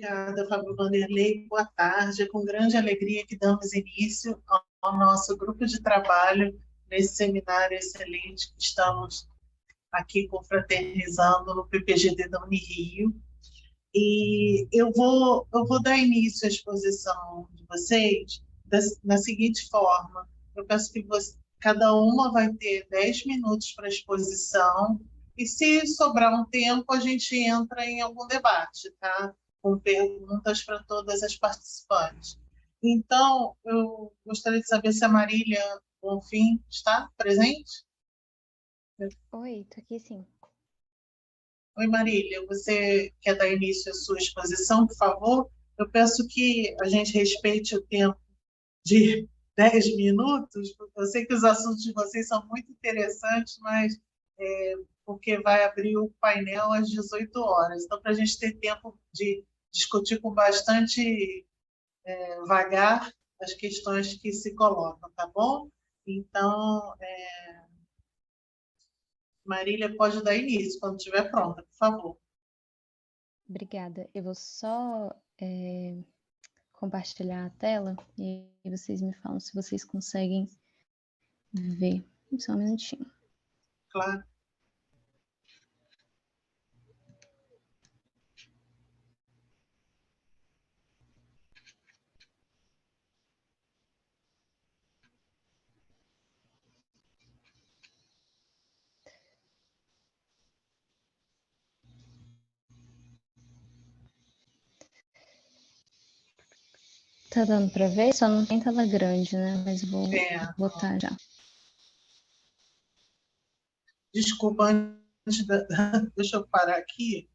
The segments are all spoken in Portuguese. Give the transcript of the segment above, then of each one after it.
Obrigada, Fábio Vanderlei. Boa tarde. É com grande alegria que damos início ao nosso grupo de trabalho nesse seminário excelente que estamos aqui confraternizando no PPGD da Unirio. E eu vou dar início à exposição de vocês na seguinte forma. Eu peço que cada uma vai ter 10 minutos para a exposição, e se sobrar um tempo, a gente entra em algum debate, tá? Com perguntas para todas as participantes. Então, eu gostaria de saber se a Marília Bonfim está presente? Oi, tô aqui sim. Oi, Marília, você quer dar início à sua exposição, por favor? Eu peço que a gente respeite o tempo de 10 minutos, porque eu sei que os assuntos de vocês são muito interessantes, mas porque vai abrir o painel às 18 horas. Então, para a gente ter tempo de discutir com bastante vagar as questões que se colocam, tá bom? Então, Marília pode dar início quando estiver pronta, por favor. Obrigada. Eu vou só compartilhar a tela e vocês me falam se vocês conseguem ver. Só um minutinho. Claro. Tá dando para ver? Só não tem tela grande, né? Mas vou botar já. Desculpa, deixa eu parar aqui.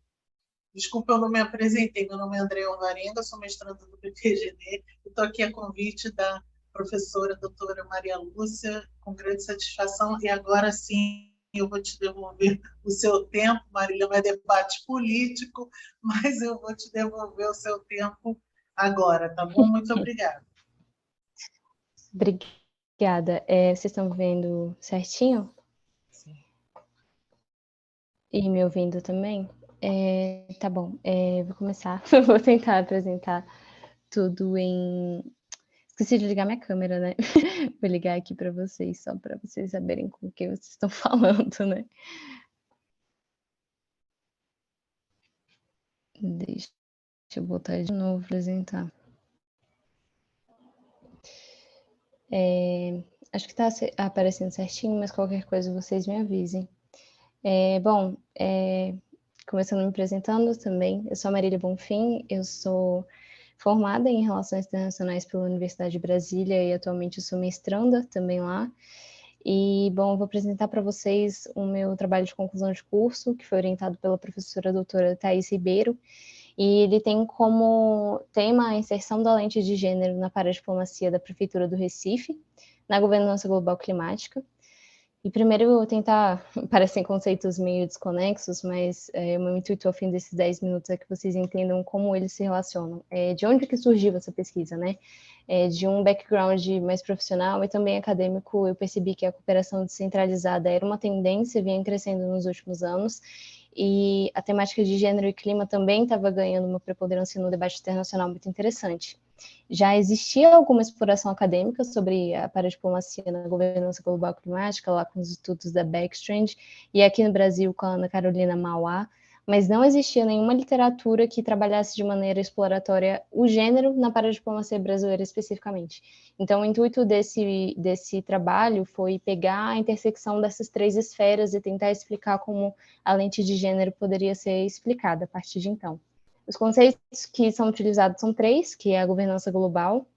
Desculpa, eu não me apresentei. Meu nome é Andréa Alvarenga, sou mestranda do PPGD. Estou aqui a convite da professora doutora Maria Lúcia, com grande satisfação. E agora sim, eu vou te devolver o seu tempo. Marília, vai debate político, mas eu vou te devolver o seu tempo agora, tá bom? Muito obrigada. Obrigada. Vocês estão vendo certinho? Sim. E me ouvindo também? Tá bom. Vou começar. Vou tentar apresentar tudo em... Esqueci de ligar minha câmera, né? Vou ligar aqui para vocês, só para vocês saberem com o que vocês estão falando, né? Deixa eu botar de novo, apresentar. Acho que está aparecendo certinho, mas qualquer coisa vocês me avisem. Bom, começando me apresentando também, eu sou a Marília Bonfim, eu sou formada em Relações Internacionais pela Universidade de Brasília e atualmente eu sou mestranda também lá. E, bom, eu vou apresentar para vocês o meu trabalho de conclusão de curso, que foi orientado pela professora doutora Thais Ribeiro, e ele tem como tema a inserção da lente de gênero na paradiplomacia da Prefeitura do Recife, na governança global climática. E primeiro eu vou tentar, parecem conceitos meio desconexos, mas o meu intuito ao fim desses 10 minutos é que vocês entendam como eles se relacionam. De onde que surgiu essa pesquisa, né? De um background mais profissional e também acadêmico, eu percebi que a cooperação descentralizada era uma tendência, vinha crescendo nos últimos anos, e a temática de gênero e clima também estava ganhando uma preponderância no debate internacional muito interessante. Já existia alguma exploração acadêmica sobre a paradiplomacia na governança global climática, lá com os estudos da Backstrand, e aqui no Brasil com a Ana Carolina Mauá, mas não existia nenhuma literatura que trabalhasse de maneira exploratória o gênero na paradiplomacia brasileira especificamente. Então, o intuito desse trabalho foi pegar a intersecção dessas três esferas e tentar explicar como a lente de gênero poderia ser explicada a partir de então. Os conceitos que são utilizados são três, que é a governança global,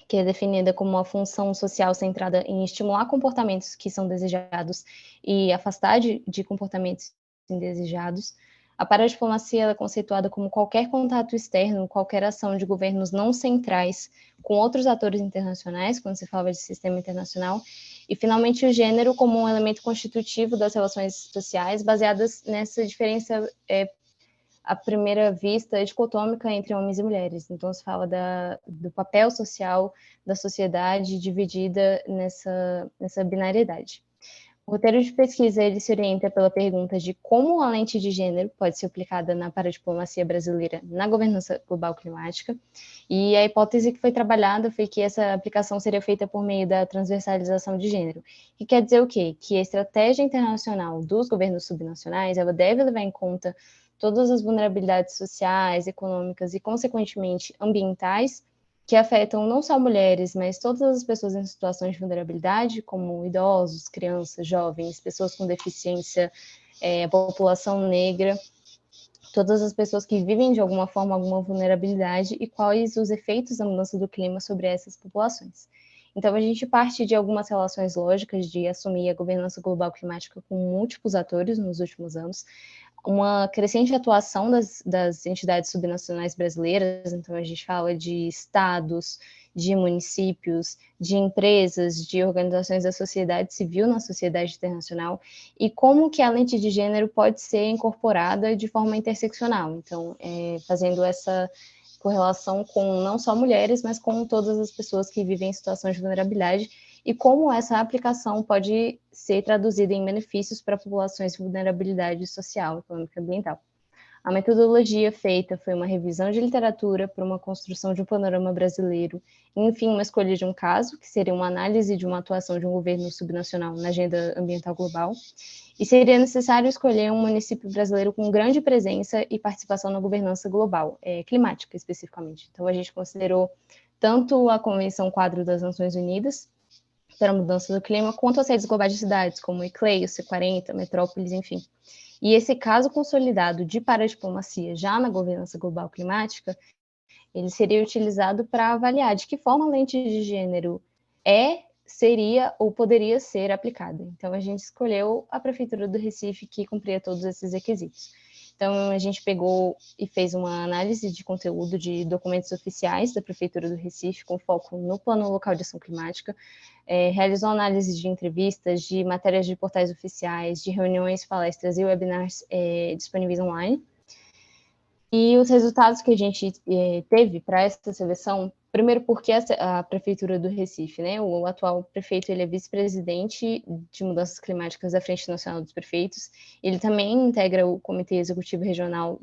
que é definida como uma função social centrada em estimular comportamentos que são desejados e afastar de comportamentos indesejados. A paradiplomacia é conceituada como qualquer contato externo, qualquer ação de governos não centrais com outros atores internacionais, quando se fala de sistema internacional. E, finalmente, o gênero como um elemento constitutivo das relações sociais, baseadas nessa diferença à primeira vista, dicotômica entre homens e mulheres. Então, se fala do papel social da sociedade dividida nessa binariedade. O roteiro de pesquisa ele se orienta pela pergunta de como a lente de gênero pode ser aplicada na paradiplomacia brasileira na governança global climática, e a hipótese que foi trabalhada foi que essa aplicação seria feita por meio da transversalização de gênero, que quer dizer o quê? Que a estratégia internacional dos governos subnacionais ela deve levar em conta todas as vulnerabilidades sociais, econômicas e, consequentemente, ambientais que afetam não só mulheres, mas todas as pessoas em situações de vulnerabilidade, como idosos, crianças, jovens, pessoas com deficiência, população negra, todas as pessoas que vivem de alguma forma alguma vulnerabilidade e quais os efeitos da mudança do clima sobre essas populações. Então, a gente parte de algumas relações lógicas de assumir a governança global climática com múltiplos atores nos últimos anos, uma crescente atuação das entidades subnacionais brasileiras, então a gente fala de estados, de municípios, de empresas, de organizações da sociedade civil na sociedade internacional, e como que a lente de gênero pode ser incorporada de forma interseccional, então fazendo essa correlação com não só mulheres, mas com todas as pessoas que vivem em situações de vulnerabilidade, e como essa aplicação pode ser traduzida em benefícios para populações de vulnerabilidade social, econômica e ambiental. A metodologia feita foi uma revisão de literatura para uma construção de um panorama brasileiro, e, enfim, uma escolha de um caso, que seria uma análise de uma atuação de um governo subnacional na agenda ambiental global, e seria necessário escolher um município brasileiro com grande presença e participação na governança global, climática especificamente. Então, a gente considerou tanto a Convenção Quadro das Nações Unidas, para a mudança do clima, quanto às redes globais de cidades, como o ICLEI, o C40, Metrópolis, enfim. E esse caso consolidado de paradiplomacia já na governança global climática, ele seria utilizado para avaliar de que forma a lente de gênero seria ou poderia ser aplicada. Então, a gente escolheu a Prefeitura do Recife, que cumpria todos esses requisitos. Então, a gente pegou e fez uma análise de conteúdo de documentos oficiais da Prefeitura do Recife, com foco no Plano Local de Ação Climática, realizou análise de entrevistas, de matérias de portais oficiais, de reuniões, palestras e webinars disponíveis online. E os resultados que a gente teve para essa seleção, primeiro porque a Prefeitura do Recife, né, o atual prefeito, ele é vice-presidente de mudanças climáticas da Frente Nacional dos Prefeitos, ele também integra o Comitê Executivo Regional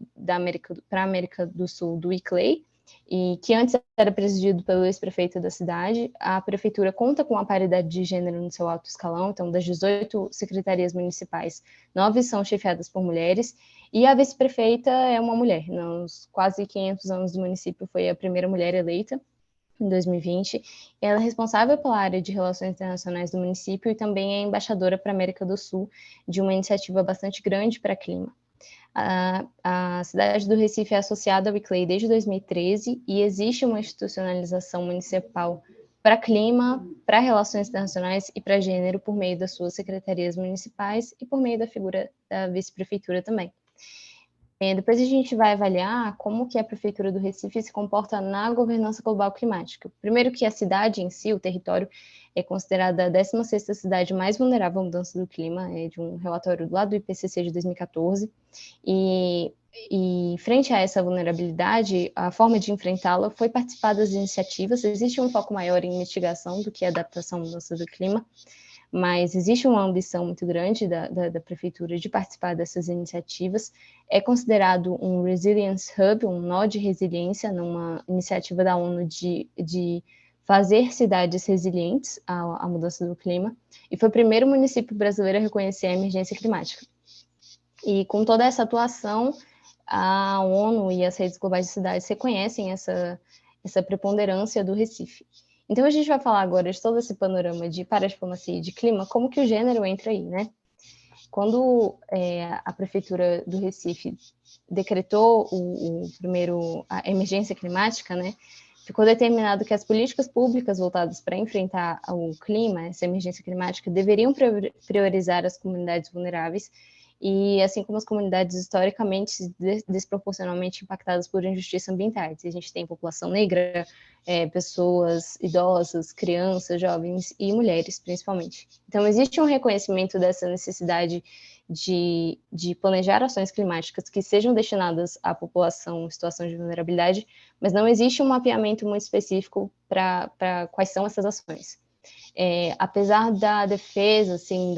para a América do Sul do ICLEI, e que antes era presidido pelo ex-prefeito da cidade. A prefeitura conta com a paridade de gênero no seu alto escalão, então das 18 secretarias municipais, 9 são chefiadas por mulheres, e a vice-prefeita é uma mulher. Nos quase 500 anos do município, foi a primeira mulher eleita, em 2020. Ela é responsável pela área de relações internacionais do município e também é embaixadora para a América do Sul, de uma iniciativa bastante grande para clima. A cidade do Recife é associada ao ICLEI desde 2013 e existe uma institucionalização municipal para clima, para relações internacionais e para gênero por meio das suas secretarias municipais e por meio da figura da vice-prefeitura também. Depois a gente vai avaliar como que a Prefeitura do Recife se comporta na governança global climática. Primeiro que a cidade em si, o território, é considerada a 16ª cidade mais vulnerável à mudança do clima, de um relatório lá do IPCC de 2014, e frente a essa vulnerabilidade, a forma de enfrentá-la foi participar das iniciativas. Existe um foco maior em mitigação do que adaptação à mudança do clima, mas existe uma ambição muito grande da prefeitura de participar dessas iniciativas. É considerado um Resilience Hub, um nó de resiliência, numa iniciativa da ONU de fazer cidades resilientes à mudança do clima, e foi o primeiro município brasileiro a reconhecer a emergência climática. E com toda essa atuação, a ONU e as redes globais de cidades reconhecem essa preponderância do Recife. Então, a gente vai falar agora de todo esse panorama de paradiplomacia e de clima, como que o gênero entra aí, né? Quando a Prefeitura do Recife decretou a emergência climática, né, ficou determinado que as políticas públicas voltadas para enfrentar o clima, essa emergência climática, deveriam priorizar as comunidades vulneráveis, e assim como as comunidades historicamente desproporcionalmente impactadas por injustiça ambientais. A gente tem população negra, pessoas idosas, crianças, jovens e mulheres, principalmente. Então, existe um reconhecimento dessa necessidade de planejar ações climáticas que sejam destinadas à população em situação de vulnerabilidade, mas não existe um mapeamento muito específico para quais são essas ações. Apesar da defesa, assim,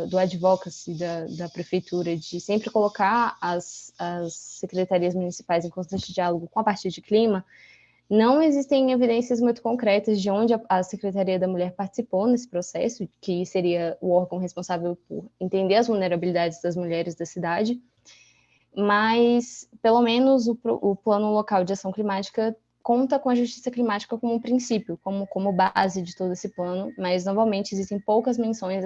do advocacy da prefeitura de sempre colocar as secretarias municipais em constante diálogo com a parte de clima, não existem evidências muito concretas de onde a Secretaria da Mulher participou nesse processo, que seria o órgão responsável por entender as vulnerabilidades das mulheres da cidade, mas, pelo menos, o Plano Local de Ação Climática conta com a justiça climática como um princípio, como base de todo esse plano, mas, novamente, existem poucas menções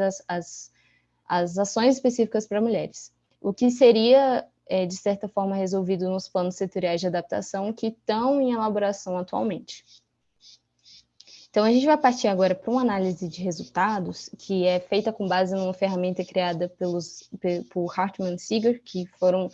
às ações específicas para mulheres. O que seria, de certa forma, resolvido nos planos setoriais de adaptação que estão em elaboração atualmente. Então, a gente vai partir agora para uma análise de resultados, que é feita com base numa ferramenta criada por Hartman e Seeger, que foram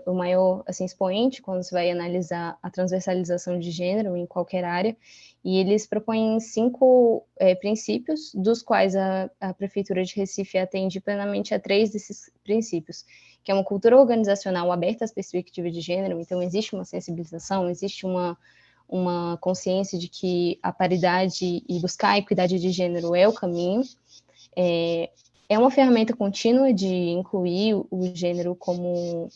o maior assim, expoente quando se vai analisar a transversalização de gênero em qualquer área, e eles propõem 5 princípios, dos quais a Prefeitura de Recife atende plenamente a 3 desses princípios, que é uma cultura organizacional aberta às perspectivas de gênero. Então existe uma sensibilização, existe uma consciência de que a paridade e buscar a equidade de gênero é o caminho. É uma ferramenta contínua de incluir o gênero como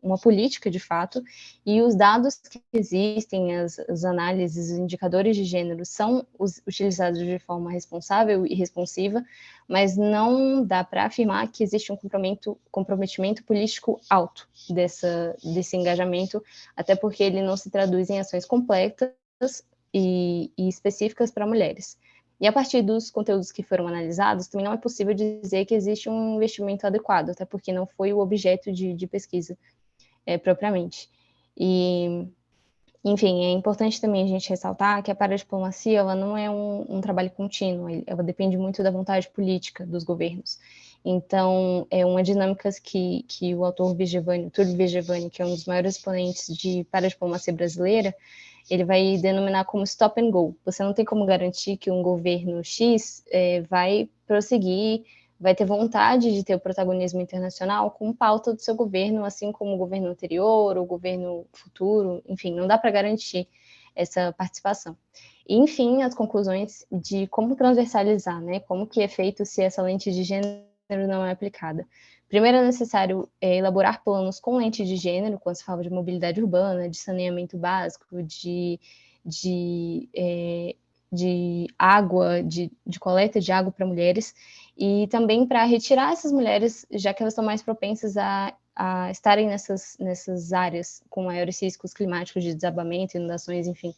uma política, de fato, e os dados que existem, as análises, os indicadores de gênero são utilizados de forma responsável e responsiva, mas não dá para afirmar que existe um comprometimento político alto desse engajamento, até porque ele não se traduz em ações completas e específicas para mulheres. E a partir dos conteúdos que foram analisados, também não é possível dizer que existe um investimento adequado, até porque não foi o objeto de pesquisa propriamente. E, enfim, é importante também a gente ressaltar que a paradiplomacia ela não é um trabalho contínuo, ela depende muito da vontade política dos governos. Então, é uma dinâmica que o autor Túlio Vigevani, que é um dos maiores exponentes de paradiplomacia brasileira, ele vai denominar como stop and go. Você não tem como garantir que um governo X vai prosseguir, vai ter vontade de ter o protagonismo internacional com pauta do seu governo, assim como o governo anterior, o governo futuro, enfim, não dá para garantir essa participação. E, enfim, as conclusões de como transversalizar, né? Como que é feito se essa lente de gênero não é aplicada. Primeiro é necessário elaborar planos com lente de gênero, quando se fala de mobilidade urbana, de saneamento básico, de água, de coleta de água para mulheres, e também para retirar essas mulheres, já que elas são mais propensas a estarem nessas áreas com maiores riscos climáticos de desabamento, inundações, enfim.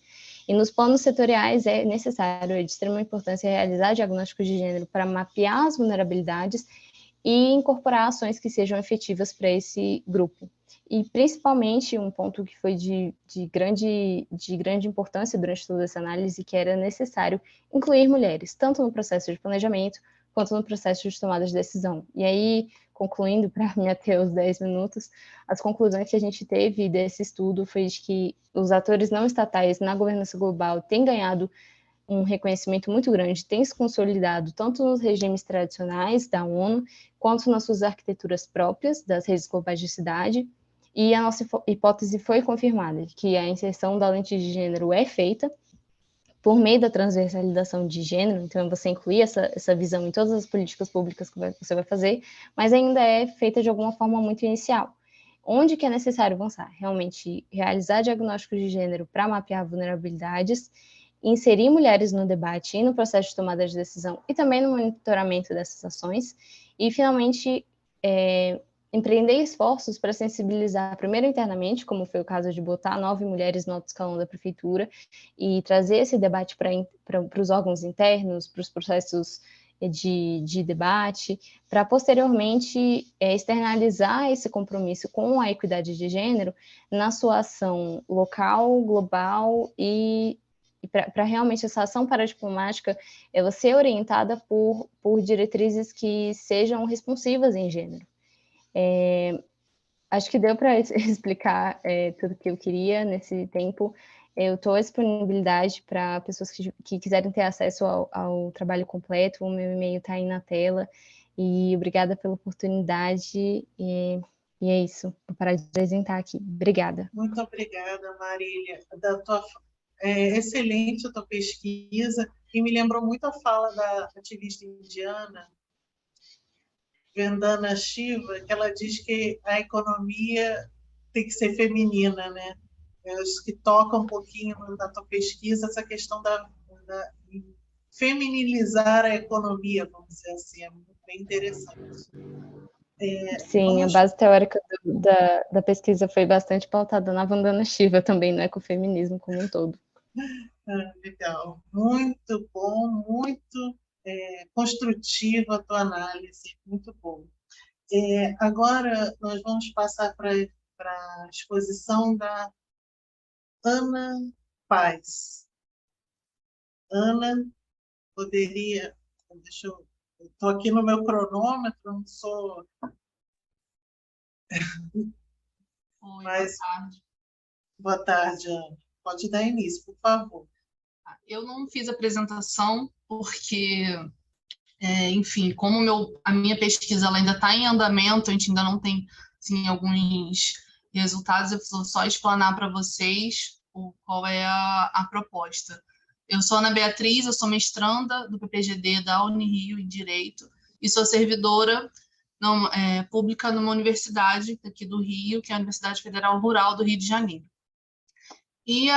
E nos planos setoriais é necessário, é de extrema importância, realizar diagnósticos de gênero para mapear as vulnerabilidades e incorporar ações que sejam efetivas para esse grupo. E, principalmente, um ponto que foi de grande importância durante toda essa análise, que era necessário incluir mulheres, tanto no processo de planejamento, quanto no processo de tomada de decisão. E aí, concluindo, para me ater os 10 minutos, as conclusões que a gente teve desse estudo foi de que os atores não estatais na governança global têm ganhado um reconhecimento muito grande, tem se consolidado tanto nos regimes tradicionais da ONU, quanto nas suas arquiteturas próprias das redes globais de cidade, e a nossa hipótese foi confirmada, que a inserção da lente de gênero é feita por meio da transversalização de gênero, então você incluir essa visão em todas as políticas públicas que você vai fazer, mas ainda é feita de alguma forma muito inicial. Onde que é necessário avançar? Realmente realizar diagnósticos de gênero para mapear vulnerabilidades, inserir mulheres no debate e no processo de tomada de decisão e também no monitoramento dessas ações e, finalmente, empreender esforços para sensibilizar primeiro internamente, como foi o caso de botar 9 mulheres no alto escalão da prefeitura e trazer esse debate para os órgãos internos, para os processos de debate, para posteriormente externalizar esse compromisso com a equidade de gênero na sua ação local, global e para realmente essa ação paradiplomática ela ser orientada por diretrizes que sejam responsivas em gênero. Acho que deu para explicar tudo que eu queria nesse tempo. Eu estou à disponibilidade para pessoas que quiserem ter acesso ao trabalho completo. O meu e-mail está aí na tela. E obrigada pela oportunidade. E é isso. Vou parar de apresentar aqui. Obrigada. Muito obrigada, Marília. excelente a tua pesquisa, e me lembrou muito a fala da ativista indiana, Vandana Shiva, que ela diz que a economia tem que ser feminina, né? Eu acho que toca um pouquinho na tua pesquisa essa questão da feminilizar a economia, vamos dizer assim, é bem interessante. Sim, a Vamos. base teórica da pesquisa foi bastante pautada na Vandana Shiva também, no ecofeminismo como um todo. Legal, muito bom, muito construtiva a tua análise, muito bom. Agora nós vamos passar para a exposição da Ana Paz. Ana, poderia. Deixa eu. Estou aqui no meu cronômetro, não sou. Oi, Mas, boa tarde. boa tarde, Ana. Pode dar início, por favor. Eu não fiz apresentação porque, enfim, como a minha pesquisa ela ainda está em andamento, a gente ainda não tem assim, alguns resultados, eu vou só explanar para vocês qual é a proposta. Eu sou Ana Beatriz, eu sou mestranda do PPGD da Unirio em Direito e sou servidora pública numa universidade aqui do Rio, que é a Universidade Federal Rural do Rio de Janeiro. E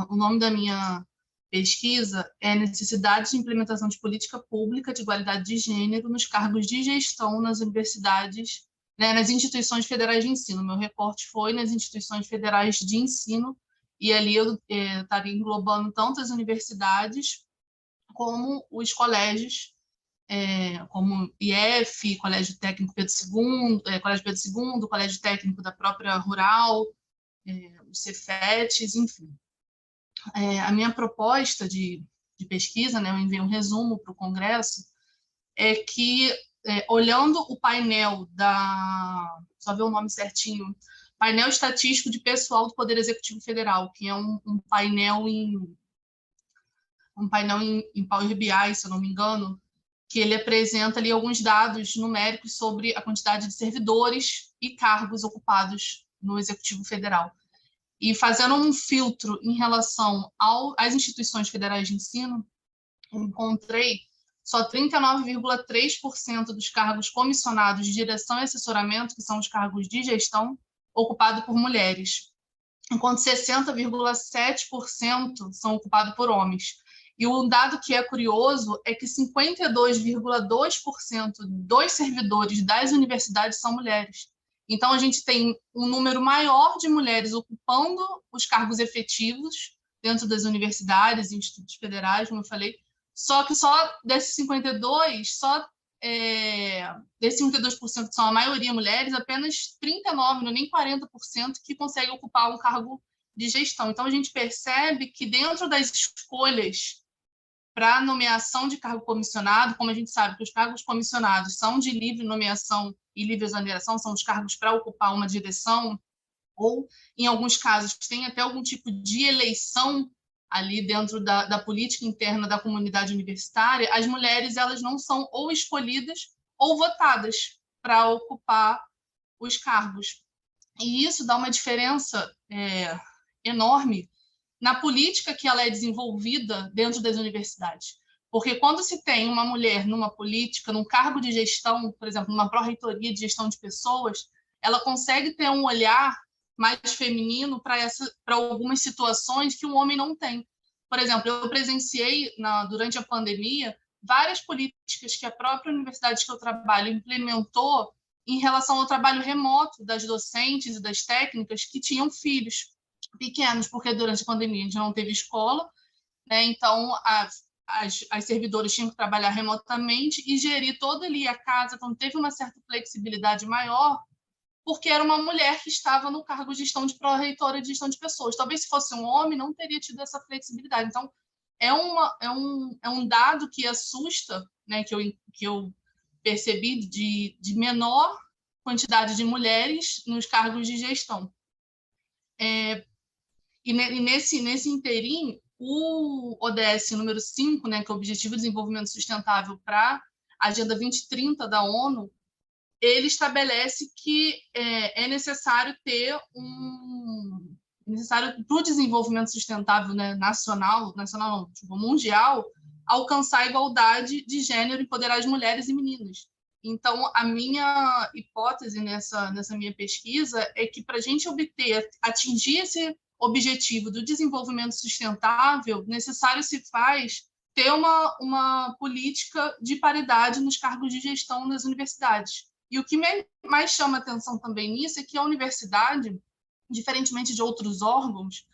o nome da minha pesquisa é Necessidade de Implementação de Política Pública de Igualdade de Gênero nos Cargos de Gestão nas universidades, né, nas instituições federais de ensino. Meu recorte foi nas instituições federais de ensino, e ali eu estaria englobando tanto as universidades como os colégios, como IF, Colégio Técnico Pedro II, Colégio Pedro II, Colégio Técnico da própria Rural, os Cefetes, enfim. A minha proposta de pesquisa, né, eu enviei um resumo para o Congresso, é que, olhando o painel só ver o nome certinho, painel estatístico de pessoal do Poder Executivo Federal, que é um painel em Power BI, se eu não me engano, que ele apresenta ali alguns dados numéricos sobre a quantidade de servidores e cargos ocupados no Executivo Federal. E fazendo um filtro em relação às instituições federais de ensino, eu encontrei só 39,3% dos cargos comissionados de direção e assessoramento, que são os cargos de gestão, ocupados por mulheres, enquanto 60,7% são ocupados por homens. E um dado que é curioso é que 52,2% dos servidores das universidades são mulheres. Então, a gente tem um número maior de mulheres ocupando os cargos efetivos dentro das universidades e institutos federais, como eu falei, só que só desses 52%, desses 52% que são a maioria mulheres, apenas 39%, não é nem 40%, que conseguem ocupar um cargo de gestão. Então, a gente percebe que dentro das escolhas para nomeação de cargo comissionado, como a gente sabe que os cargos comissionados são de livre nomeação e livre exoneração, são os cargos para ocupar uma direção, ou, em alguns casos, tem até algum tipo de eleição ali dentro da política interna da comunidade universitária, as mulheres elas não são ou escolhidas ou votadas para ocupar os cargos. E isso dá uma diferença enorme na política que ela é desenvolvida dentro das universidades. Porque quando se tem uma mulher numa política, num cargo de gestão, por exemplo, numa pró-reitoria de gestão de pessoas, ela consegue ter um olhar mais feminino para algumas situações que um homem não tem. Por exemplo, eu presenciei, durante a pandemia, várias políticas que a própria universidade que eu trabalho implementou em relação ao trabalho remoto das docentes e das técnicas que tinham filhos pequenos, porque durante a pandemia a gente não teve escola, né? Então as servidoras tinham que trabalhar remotamente e gerir toda ali a casa, então teve uma certa flexibilidade maior, porque era uma mulher que estava no cargo de gestão de pró-reitora de gestão de pessoas. Talvez se fosse um homem, não teria tido essa flexibilidade. Então, é um dado que assusta, né, que eu percebi de menor quantidade de mulheres nos cargos de gestão. E nesse inteirinho, o ODS número 5, né, que é o Objetivo de Desenvolvimento Sustentável para a Agenda 2030 da ONU, ele estabelece que é necessário ter é necessário para o desenvolvimento sustentável, né, nacional não, tipo, mundial, alcançar a igualdade de gênero e empoderar as mulheres e meninas. Então, a minha hipótese nessa minha pesquisa é que para a gente atingir esse objetivo do desenvolvimento sustentável, necessário se faz ter uma política de paridade nos cargos de gestão nas universidades. E o que mais chama atenção também nisso é que a universidade, diferentemente de outros órgãos,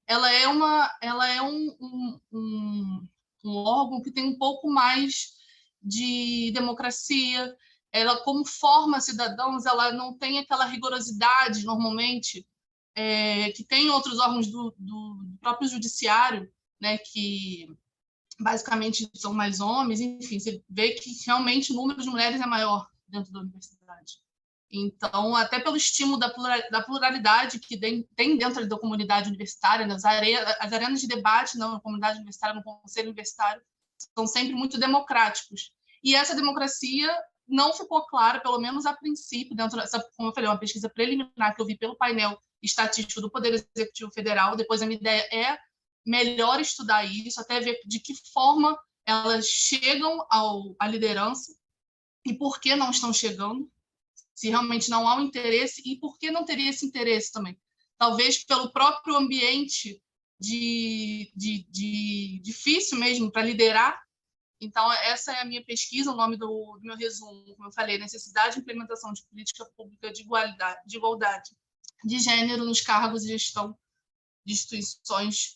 ela é um órgão que tem um pouco mais de democracia. Ela, como forma cidadãos, ela não tem aquela rigorosidade, normalmente, que tem outros órgãos do próprio judiciário, né, que basicamente são mais homens. Enfim, você vê que realmente o número de mulheres é maior dentro da universidade. Então, até pelo estímulo da pluralidade que tem dentro da comunidade universitária, as arenas de debate na comunidade universitária, no conselho universitário, são sempre muito democráticos. E essa democracia não ficou clara, pelo menos a princípio, dentro dessa, como eu falei, uma pesquisa preliminar que eu vi pelo painel estatístico do Poder Executivo Federal. Depois, a minha ideia é melhor estudar isso, até ver de que forma elas chegam à liderança e por que não estão chegando, se realmente não há um interesse, e por que não teria esse interesse também. Talvez pelo próprio ambiente difícil mesmo para liderar. Então, essa é a minha pesquisa, o nome do meu resumo, como eu falei, necessidade de implementação de política pública de igualdade de gênero nos cargos de gestão de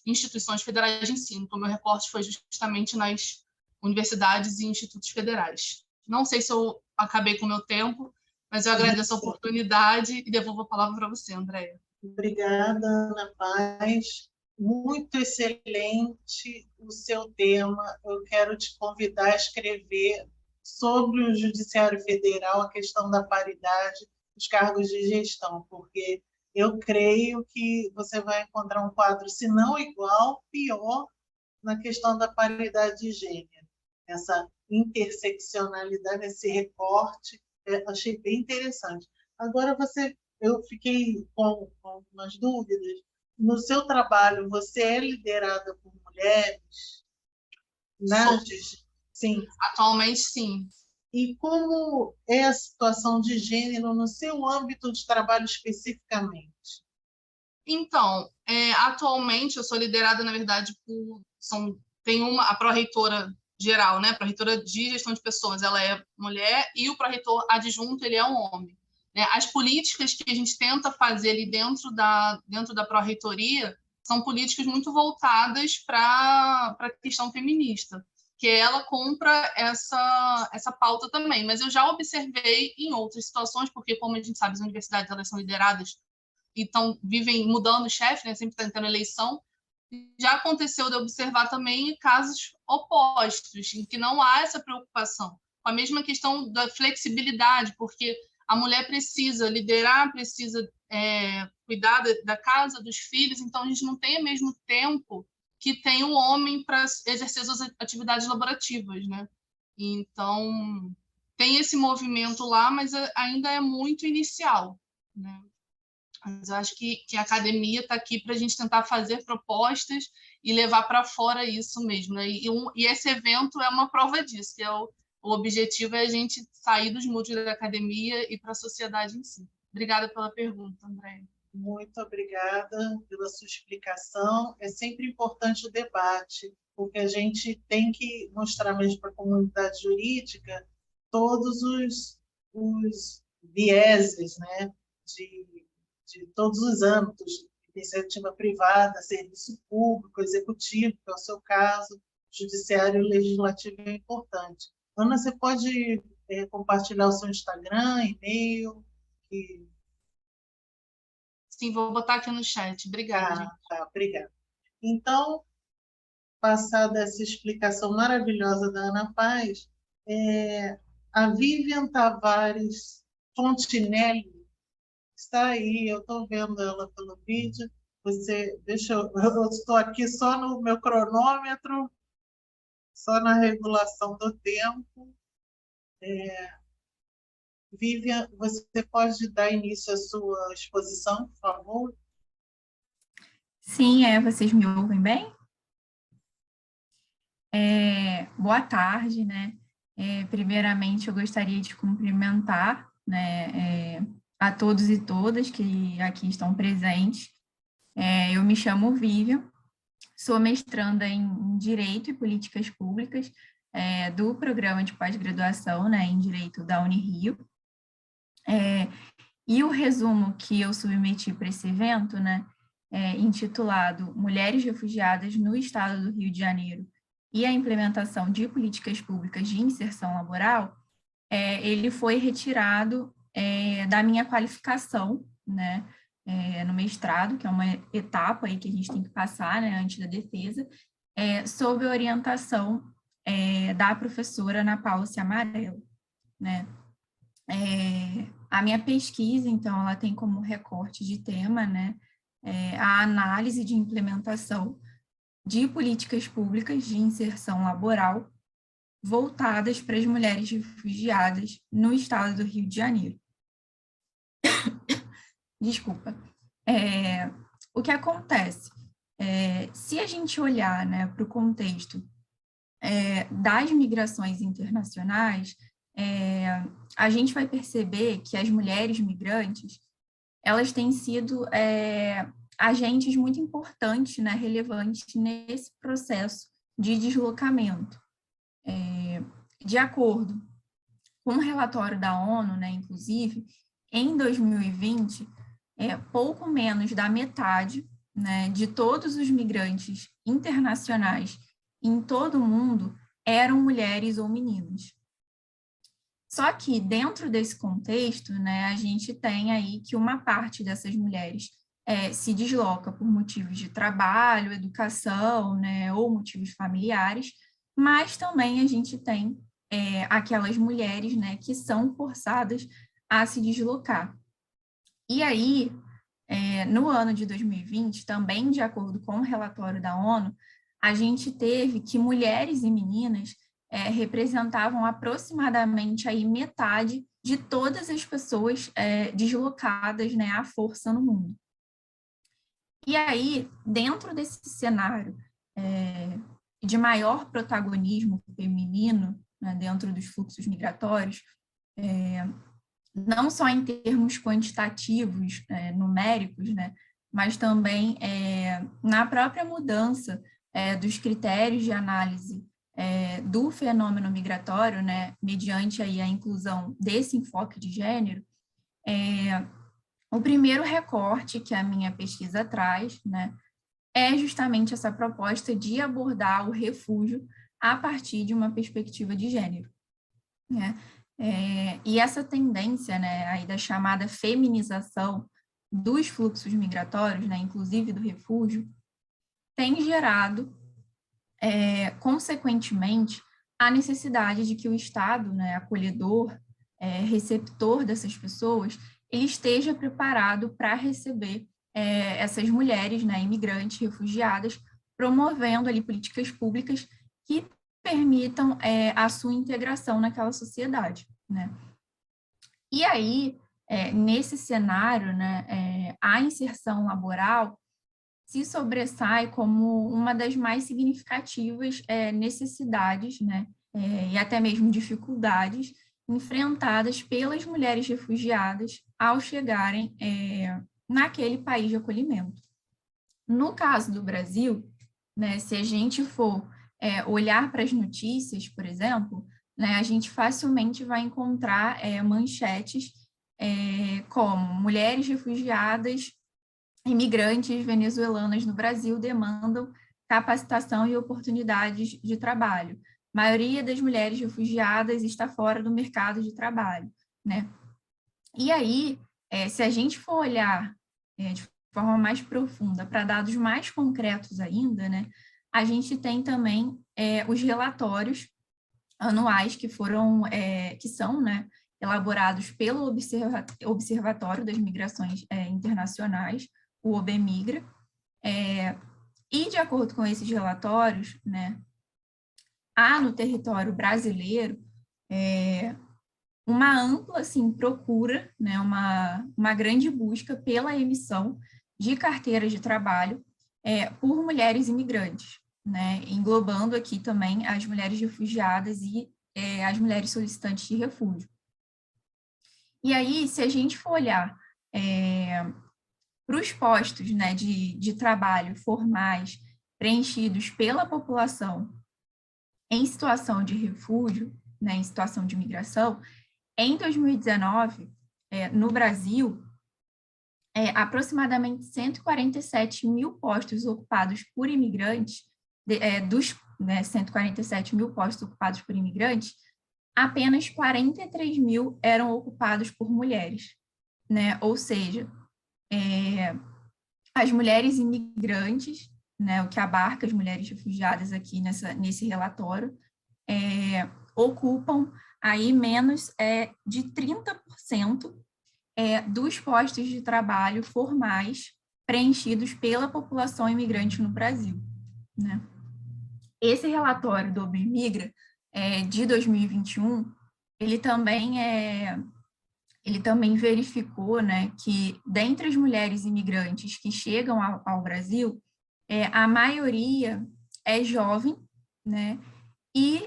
instituições federais de ensino. Então, meu recorte foi justamente nas universidades e institutos federais. Não sei se eu acabei com o meu tempo, mas eu agradeço a oportunidade e devolvo a palavra para você, Andréia. Obrigada, Ana Paz. Muito excelente o seu tema. Eu quero te convidar a escrever sobre o Judiciário Federal, a questão da paridade dos cargos de gestão, porque eu creio que você vai encontrar um quadro, se não igual, pior, na questão da paridade de gênero. Essa interseccionalidade, esse recorte, achei bem interessante. Agora, eu fiquei com algumas dúvidas. No seu trabalho, você é liderada por mulheres? Sim. Atualmente, sim. E como é a situação de gênero no seu âmbito de trabalho especificamente? Então, atualmente eu sou liderada, na verdade, tem a pró-reitora geral, né? A pró-reitora de gestão de pessoas, ela é mulher, e o pró-reitor adjunto, ele é um homem. As políticas que a gente tenta fazer ali dentro da pró-reitoria são políticas muito voltadas para a questão feminista, que ela compra essa pauta também. Mas eu já observei em outras situações, porque, como a gente sabe, as universidades elas são lideradas e vivem mudando o chefe, né? Sempre está tendo eleição. Já aconteceu de observar também casos opostos, em que não há essa preocupação. Com a mesma questão da flexibilidade, porque a mulher precisa liderar, precisa cuidar da casa, dos filhos, então a gente não tem o mesmo tempo que tem o homem para exercer suas atividades laborativas, né? Então, tem esse movimento lá, mas ainda é muito inicial, né? Mas eu acho que a academia está aqui para a gente tentar fazer propostas e levar para fora isso mesmo, né? E esse evento é uma prova disso, que o objetivo é a gente sair dos muros da academia e para a sociedade em si. Obrigada pela pergunta, Andréia. Muito obrigada pela sua explicação. É sempre importante o debate, porque a gente tem que mostrar mesmo para a comunidade jurídica todos os vieses, né, de todos os âmbitos, iniciativa privada, serviço público, executivo, que é o seu caso, judiciário e legislativo é importante. Ana, você pode compartilhar o seu Instagram, e-mail? Sim, vou botar aqui no chat. Obrigada, gente. Tá, obrigada. Então, passada essa explicação maravilhosa da Ana Paz, a Vivian Tavares Fontinelli está aí, eu estou vendo ela pelo vídeo. Eu estou aqui só no meu cronômetro, só na regulação do tempo. Vivian, você pode dar início à sua exposição, por favor? Sim, vocês me ouvem bem? Boa tarde, né? Primeiramente, eu gostaria de cumprimentar, né, a todos e todas que aqui estão presentes. Eu me chamo Vivian, sou mestranda em Direito e Políticas Públicas, do programa de pós-graduação, né, em Direito da Unirio. E o resumo que eu submeti para esse evento, né, intitulado Mulheres Refugiadas no Estado do Rio de Janeiro e a implementação de políticas públicas de inserção laboral, ele foi retirado da minha qualificação, né, no mestrado, que é uma etapa aí que a gente tem que passar, né, antes da defesa, sob a orientação da professora Ana Paula Ciamarello, né. A minha pesquisa, então, ela tem como recorte de tema, né, a análise de implementação de políticas públicas de inserção laboral voltadas para as mulheres refugiadas no estado do Rio de Janeiro. Desculpa. O que acontece? Se a gente olhar, né, para o contexto das migrações internacionais, a gente vai perceber que as mulheres migrantes, elas têm sido agentes muito importantes, né, relevantes nesse processo de deslocamento. De acordo com o relatório da ONU, né, inclusive, em 2020, pouco menos da metade, né, de todos os migrantes internacionais em todo o mundo eram mulheres ou meninas. Só que, dentro desse contexto, né, a gente tem aí que uma parte dessas mulheres se desloca por motivos de trabalho, educação, né, ou motivos familiares, mas também a gente tem aquelas mulheres, né, que são forçadas a se deslocar. E aí, no ano de 2020, também de acordo com o relatório da ONU, a gente teve que mulheres e meninas representavam aproximadamente aí metade de todas as pessoas deslocadas, né, à força no mundo. E aí, dentro desse cenário de maior protagonismo feminino, né, dentro dos fluxos migratórios, não só em termos quantitativos, numéricos, né, mas também na própria mudança dos critérios de análise do fenômeno migratório, né, mediante aí a inclusão desse enfoque de gênero, o primeiro recorte que a minha pesquisa traz, né, é justamente essa proposta de abordar o refúgio a partir de uma perspectiva de gênero, né? E essa tendência, né, aí da chamada feminização dos fluxos migratórios, né, inclusive do refúgio, tem gerado, consequentemente, a necessidade de que o Estado, né, acolhedor, receptor dessas pessoas, ele esteja preparado para receber essas mulheres, né, imigrantes, refugiadas, promovendo ali políticas públicas que permitam a sua integração naquela sociedade, né? E aí, nesse cenário, né, a inserção laboral se sobressai como uma das mais significativas necessidades, né, e até mesmo dificuldades enfrentadas pelas mulheres refugiadas ao chegarem naquele país de acolhimento. No caso do Brasil, né, se a gente for olhar para as notícias, por exemplo, né, a gente facilmente vai encontrar manchetes como mulheres refugiadas, imigrantes venezuelanas no Brasil demandam capacitação e oportunidades de trabalho. A maioria das mulheres refugiadas está fora do mercado de trabalho, né? E aí, se a gente for olhar de forma mais profunda para dados mais concretos ainda, né, a gente tem também os relatórios anuais que são, né, elaborados pelo Observatório das Migrações Internacionais, o OBMigra, e de acordo com esses relatórios, né, há no território brasileiro uma ampla assim, procura, né, uma grande busca pela emissão de carteiras de trabalho por mulheres imigrantes, né? Englobando aqui também as mulheres refugiadas e as mulheres solicitantes de refúgio. E aí, se a gente for olhar para os postos, né, de trabalho formais preenchidos pela população em situação de refúgio, né, em situação de migração, em 2019, no Brasil, aproximadamente 147 mil postos ocupados por imigrantes, dos 147 mil postos ocupados por imigrantes, apenas 43 mil eram ocupados por mulheres, né? Ou seja, as mulheres imigrantes, né, o que abarca as mulheres refugiadas aqui nesse relatório, ocupam aí menos de 30% dos postos de trabalho formais preenchidos pela população imigrante no Brasil, né? Esse relatório do OBMigra, de 2021, ele também verificou, né, que dentre as mulheres imigrantes que chegam ao Brasil, a maioria é jovem, né, e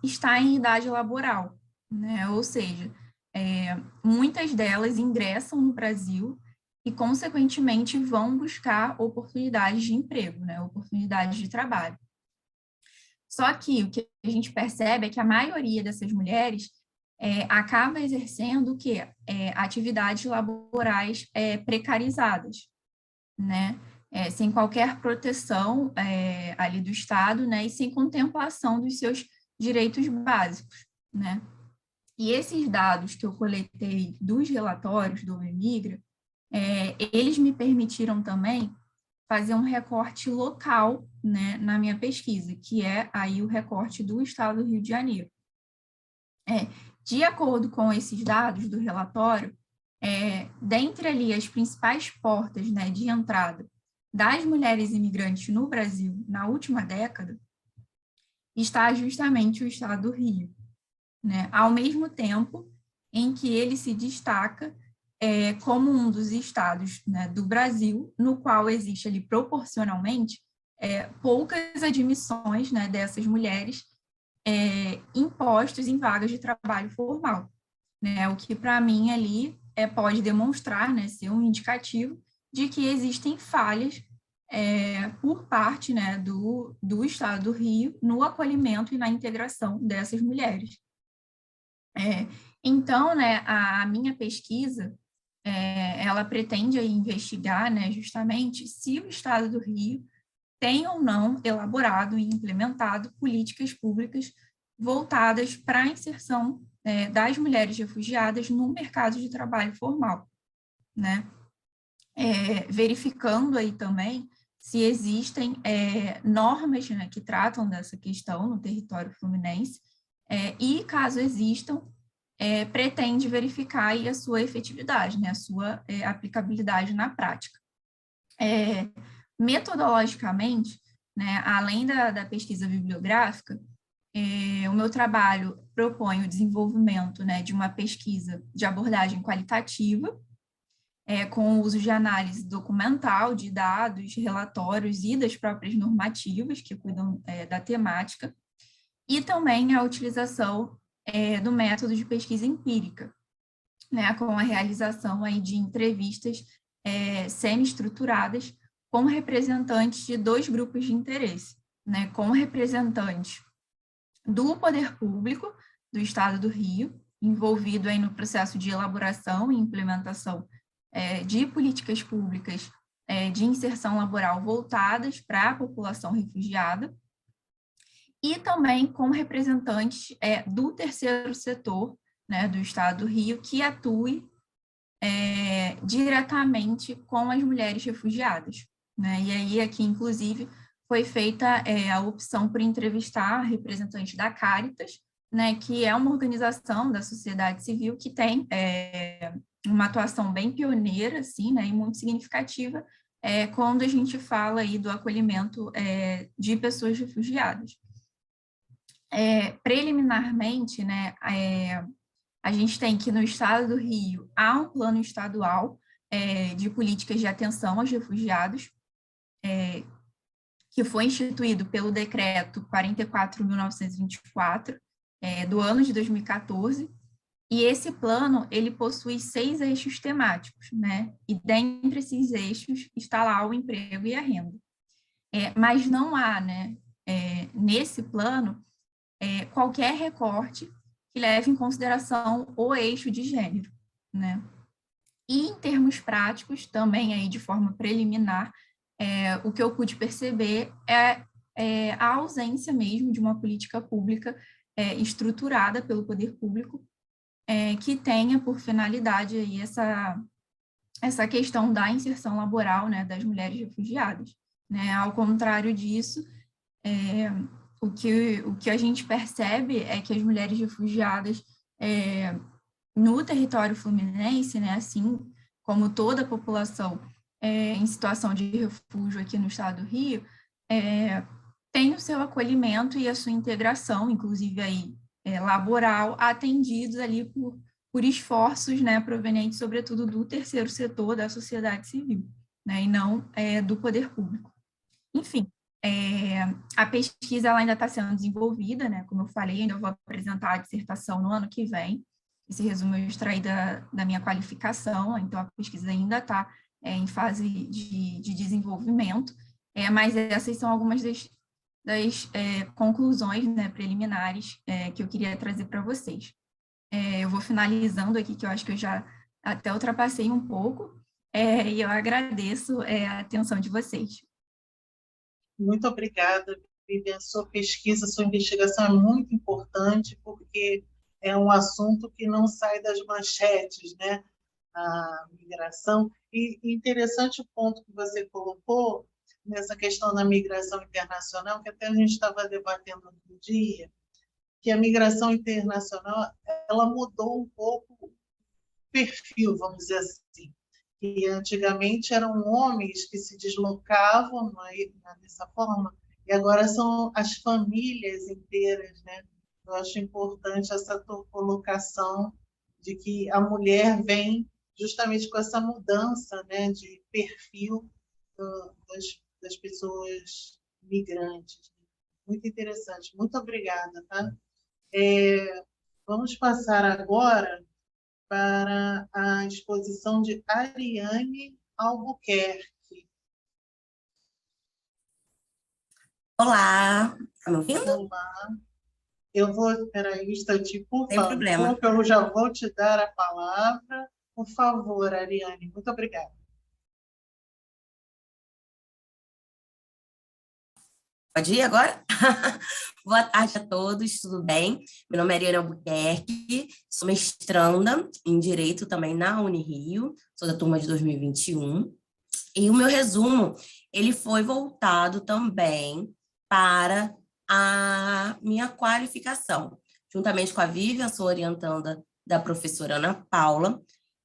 está em idade laboral, né, ou seja, muitas delas ingressam no Brasil e, consequentemente, vão buscar oportunidades de emprego, né, oportunidades de trabalho. Só que o que a gente percebe é que a maioria dessas mulheres acaba exercendo o quê? Atividades laborais precarizadas, né? Sem qualquer proteção ali do Estado, né? E sem contemplação dos seus direitos básicos, né? E esses dados que eu coletei dos relatórios do OBMigra, eles me permitiram também fazer um recorte local, né, na minha pesquisa, que é aí o recorte do Estado do Rio de Janeiro. De acordo com esses dados do relatório, dentre ali as principais portas, né, de entrada das mulheres imigrantes no Brasil na última década, está justamente o Estado do Rio, né, ao mesmo tempo em que ele se destaca como um dos estados, né, do Brasil, no qual existe ali proporcionalmente poucas admissões, né, dessas mulheres em postos em vagas de trabalho formal, né, o que para mim ali pode demonstrar, né, ser um indicativo de que existem falhas por parte, né, do Estado do Rio no acolhimento e na integração dessas mulheres. Então, né, a minha pesquisa ela pretende aí investigar, né, justamente se o Estado do Rio tem ou não elaborado e implementado políticas públicas voltadas para a inserção das mulheres refugiadas no mercado de trabalho formal, né? Verificando aí também se existem normas, né, que tratam dessa questão no território fluminense e, caso existam, pretende verificar aí a sua efetividade, né, a sua aplicabilidade na prática. Metodologicamente, né, além da pesquisa bibliográfica, o meu trabalho propõe o desenvolvimento, né, de uma pesquisa de abordagem qualitativa, com o uso de análise documental, de dados, relatórios e das próprias normativas que cuidam da temática, e também a utilização do método de pesquisa empírica, né, com a realização aí de entrevistas semi-estruturadas com representantes de dois grupos de interesse, né, com representantes do poder público do Estado do Rio, envolvido aí no processo de elaboração e implementação de políticas públicas de inserção laboral voltadas para a população refugiada, e também com representantes do terceiro setor, né, do Estado do Rio, que atue diretamente com as mulheres refugiadas, né? E aí, aqui, inclusive, foi feita a opção por entrevistar a representante da Caritas, né, que é uma organização da sociedade civil que tem uma atuação bem pioneira, assim, né, e muito significativa quando a gente fala aí do acolhimento de pessoas refugiadas. Preliminarmente, né, a gente tem que no Estado do Rio há um plano estadual de políticas de atenção aos refugiados, que foi instituído pelo Decreto 44.924, do ano de 2014, e esse plano, ele possui 6 eixos temáticos, né? E dentre esses eixos está lá o emprego e a renda. Mas não há, né, nesse plano, qualquer recorte que leve em consideração o eixo de gênero, né? E em termos práticos, também aí de forma preliminar, o que eu pude perceber é a ausência mesmo de uma política pública estruturada pelo poder público que tenha por finalidade aí essa questão da inserção laboral, né, das mulheres refugiadas, né? Ao contrário disso, o que a gente percebe é que as mulheres refugiadas no território fluminense, né, assim como toda a população em situação de refúgio aqui no estado do Rio, tem o seu acolhimento e a sua integração, inclusive aí laboral, atendidos ali por esforços, né, provenientes, sobretudo, do terceiro setor da sociedade civil, né, e não do poder público. Enfim, a pesquisa ela ainda está sendo desenvolvida, né, como eu falei, ainda vou apresentar a dissertação no ano que vem. Esse resumo eu extraí da minha qualificação, então a pesquisa ainda está em fase de desenvolvimento, mas essas são algumas das conclusões, né, preliminares que eu queria trazer para vocês. Eu vou finalizando aqui, que eu acho que eu já até ultrapassei um pouco, e eu agradeço a atenção de vocês. Muito obrigada, Vivian. Sua pesquisa, sua investigação é muito importante, porque é um assunto que não sai das manchetes, né? A migração. E interessante o ponto que você colocou nessa questão da migração internacional, que até a gente estava debatendo outro dia, que a migração internacional ela mudou um pouco o perfil, vamos dizer assim. E antigamente eram homens que se deslocavam dessa forma, e agora são as famílias inteiras, né? Eu acho importante essa tua colocação de que a mulher vem justamente com essa mudança, né, de perfil das pessoas migrantes. Muito interessante. Muito obrigada, tá? Vamos passar agora para a exposição de Ariane Albuquerque. Olá, tá me ouvindo? Olá. Eu vou, espera aí um instantinho, por Sem favor, problema. que eu já vou te dar a palavra. Por favor, Ariane, muito obrigada. Pode ir agora? Boa tarde a todos, tudo bem? Meu nome é Ariane Albuquerque, sou mestranda em Direito também na Unirio, sou da turma de 2021. E o meu resumo, ele foi voltado também para a minha qualificação. Juntamente com a Vivian, sou orientanda da professora Ana Paula,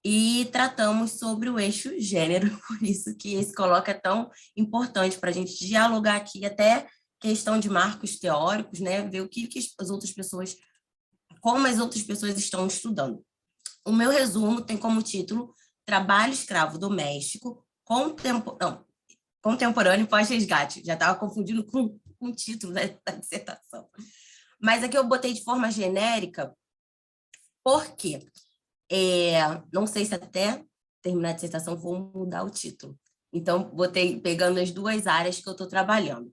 e tratamos sobre o eixo gênero, por isso que esse coloca é tão importante para a gente dialogar aqui, até questão de marcos teóricos, né? Ver o que as outras pessoas, como as outras pessoas estão estudando. O meu resumo tem como título Trabalho Escravo Doméstico, Contemporâneo pós-resgate. Já estava confundindo com o título da dissertação. Mas aqui eu botei de forma genérica, porque não sei se até terminar a dissertação vou mudar o título. Então, botei pegando as duas áreas que eu estou trabalhando.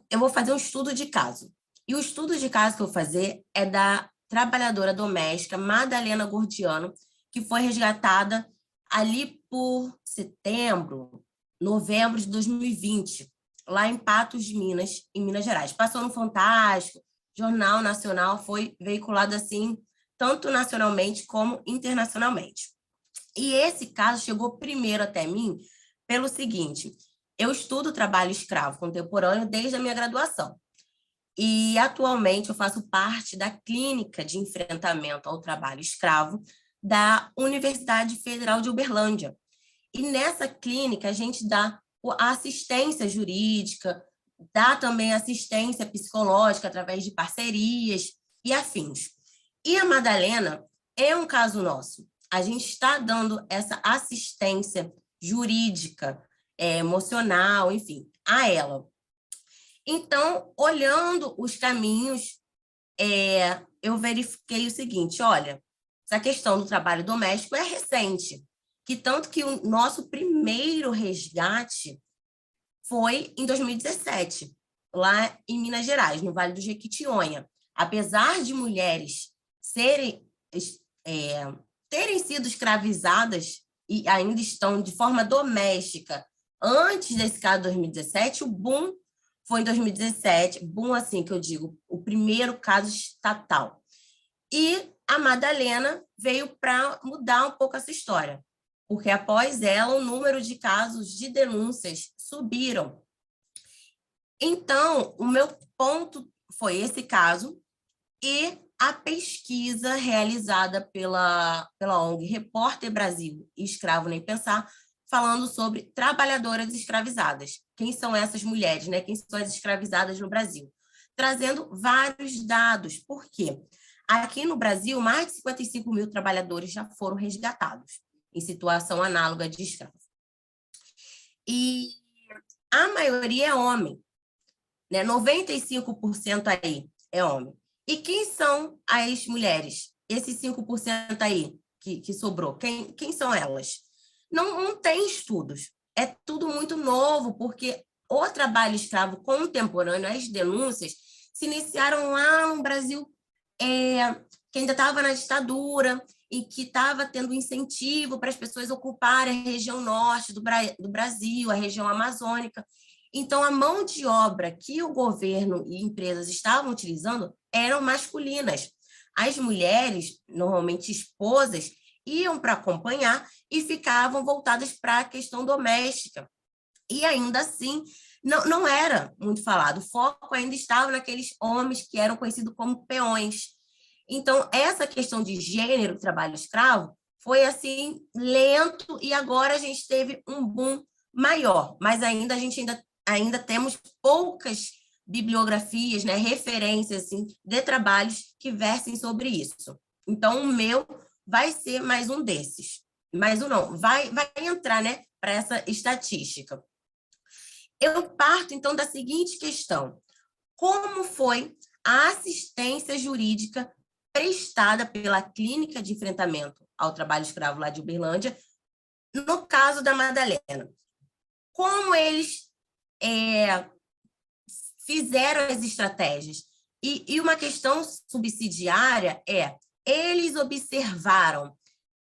Eu vou fazer um estudo de caso. E o estudo de caso que eu vou fazer é da trabalhadora doméstica Madalena Gordiano, que foi resgatada ali por novembro de 2020, lá em Patos de Minas, em Minas Gerais. Passou no Fantástico, Jornal Nacional, foi veiculado assim, tanto nacionalmente como internacionalmente. E esse caso chegou primeiro até mim pelo seguinte: eu estudo trabalho escravo contemporâneo desde a minha graduação. E, atualmente, eu faço parte da Clínica de Enfrentamento ao Trabalho Escravo da Universidade Federal de Uberlândia. E nessa clínica, a gente dá a assistência jurídica, dá também assistência psicológica através de parcerias e afins. E a Madalena é um caso nosso. A gente está dando essa assistência jurídica emocional, enfim, a ela. Então, olhando os caminhos, eu verifiquei o seguinte, olha, essa questão do trabalho doméstico é recente, que tanto que o nosso primeiro resgate foi em 2017, lá em Minas Gerais, no Vale do Jequitinhonha. Apesar de mulheres terem sido escravizadas e ainda estão de forma doméstica antes desse caso de 2017, o boom foi em 2017, boom assim que eu digo, o primeiro caso estatal. E a Madalena veio para mudar um pouco essa história, porque após ela o número de casos de denúncias subiram. Então, o meu ponto foi esse caso e a pesquisa realizada pela ONG Repórter Brasil e Escravo Nem Pensar, falando sobre trabalhadoras escravizadas. Quem são essas mulheres, né? Quem são as escravizadas no Brasil? Trazendo vários dados. Por quê? Aqui no Brasil, mais de 55 mil trabalhadores já foram resgatados em situação análoga de escravo. E a maioria é homem, né? 95% aí é homem. E quem são as mulheres? Esses 5% aí que sobrou, quem são elas? Não tem estudos. É tudo muito novo, porque o trabalho escravo contemporâneo, as denúncias, se iniciaram lá no Brasil, que ainda estava na ditadura, e que estava tendo incentivo para as pessoas ocuparem a região norte do Brasil, a região amazônica. Então, a mão de obra que o governo e empresas estavam utilizando eram masculinas. As mulheres, normalmente esposas, iam para acompanhar e ficavam voltadas para a questão doméstica. E ainda assim, não era muito falado. O foco ainda estava naqueles homens que eram conhecidos como peões. Então, essa questão de gênero, trabalho escravo, foi assim, lento, e agora a gente teve um boom maior, mas ainda a gente ainda temos poucas bibliografias, né, referências assim, de trabalhos que versem sobre isso. Então, o meu vai ser mais um desses. Mais um não, vai entrar, né, para essa estatística. Eu parto, então, da seguinte questão. Como foi a assistência jurídica prestada pela Clínica de Enfrentamento ao Trabalho Escravo lá de Uberlândia, no caso da Madalena? Como eles fizeram as estratégias? E uma questão subsidiária eles observaram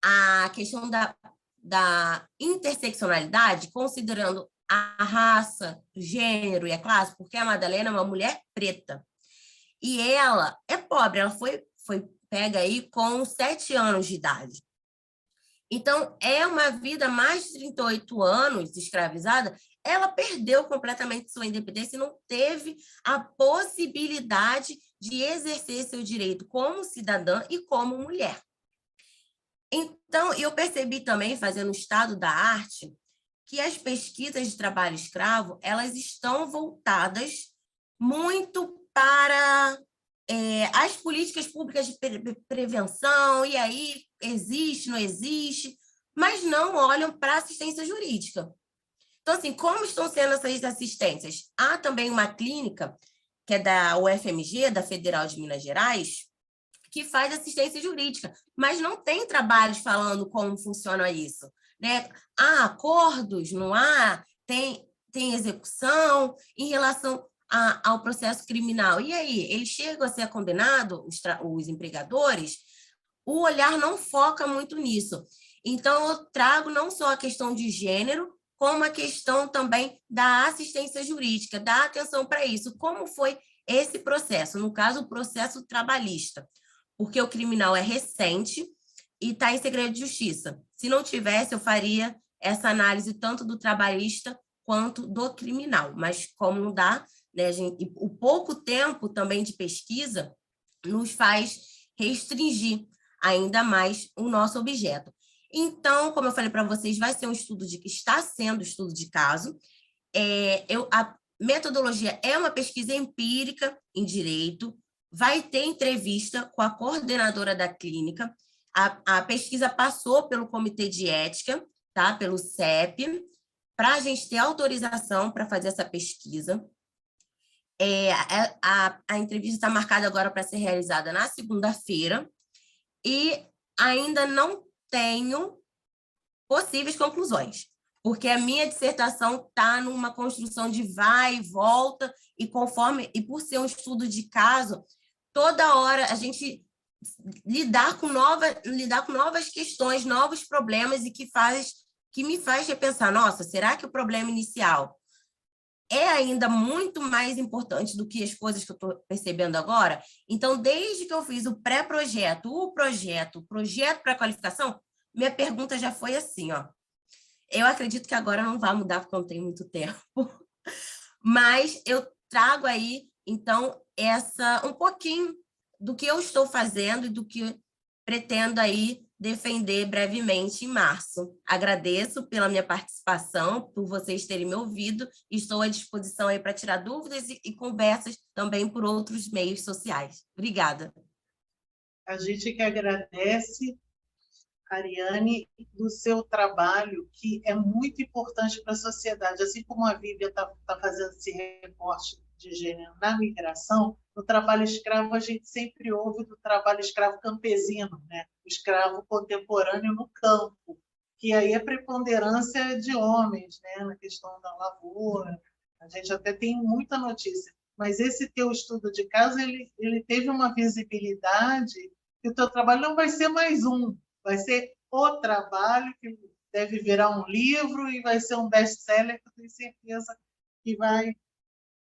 a questão da interseccionalidade, considerando a raça, o gênero e a classe, porque a Madalena é uma mulher preta. E ela é pobre, ela foi pega aí com 7 anos de idade. Então, é uma vida mais de 38 anos escravizada, ela perdeu completamente sua independência e não teve a possibilidade de exercer seu direito como cidadã e como mulher. Então, eu percebi também, fazendo o estado da arte, que as pesquisas de trabalho escravo, elas estão voltadas muito para as políticas públicas de prevenção, e aí existe, não existe, mas não olham para a assistência jurídica. Então, assim, como estão sendo essas assistências? Há também uma clínica, que é da UFMG, da Federal de Minas Gerais, que faz assistência jurídica, mas não tem trabalhos falando como funciona isso, né? Há acordos, não há? Tem execução em relação ao processo criminal. E aí, eles chegam a ser condenados, os empregadores, o olhar não foca muito nisso. Então, eu trago não só a questão de gênero, como a questão também da assistência jurídica, da atenção para isso. Como foi esse processo? No caso, o processo trabalhista, porque o criminal é recente e está em segredo de justiça. Se não tivesse, eu faria essa análise tanto do trabalhista quanto do criminal, mas como não dá, né, gente, o pouco tempo também de pesquisa nos faz restringir ainda mais o nosso objeto. Então, como eu falei para vocês, vai ser está sendo estudo de caso. A metodologia é uma pesquisa empírica em direito, vai ter entrevista com a coordenadora da clínica, a pesquisa passou pelo Comitê de Ética, tá? Pelo CEP, para a gente ter autorização para fazer essa pesquisa. A entrevista está marcada agora para ser realizada na segunda-feira e ainda não tenho possíveis conclusões, porque a minha dissertação está numa construção de vai e volta, e por ser um estudo de caso, toda hora a gente lidar com novas questões, novos problemas, e que me faz repensar, nossa, será que o problema inicial é ainda muito mais importante do que as coisas que eu estou percebendo agora? Então, desde que eu fiz o pré-projeto, o projeto para qualificação, minha pergunta já foi assim, ó. Eu acredito que agora não vai mudar, porque eu não tenho muito tempo, mas eu trago aí, então, um pouquinho do que eu estou fazendo e do que pretendo aí defender brevemente em março. Agradeço pela minha participação, por vocês terem me ouvido, e estou à disposição aí para tirar dúvidas e conversas também por outros meios sociais. Obrigada. A gente que agradece, Ariane, do seu trabalho, que é muito importante para a sociedade. Assim como a Vívia está fazendo esse recorte de gênero na migração, no trabalho escravo a gente sempre ouve do trabalho escravo campesino, né? O escravo contemporâneo no campo, que aí é preponderância de homens, né? Na questão da lavoura. A gente até tem muita notícia. Mas esse teu estudo de caso, ele teve uma visibilidade, que o teu trabalho não vai ser mais um, vai ser o trabalho que deve virar um livro e vai ser um best-seller, que eu tenho certeza que vai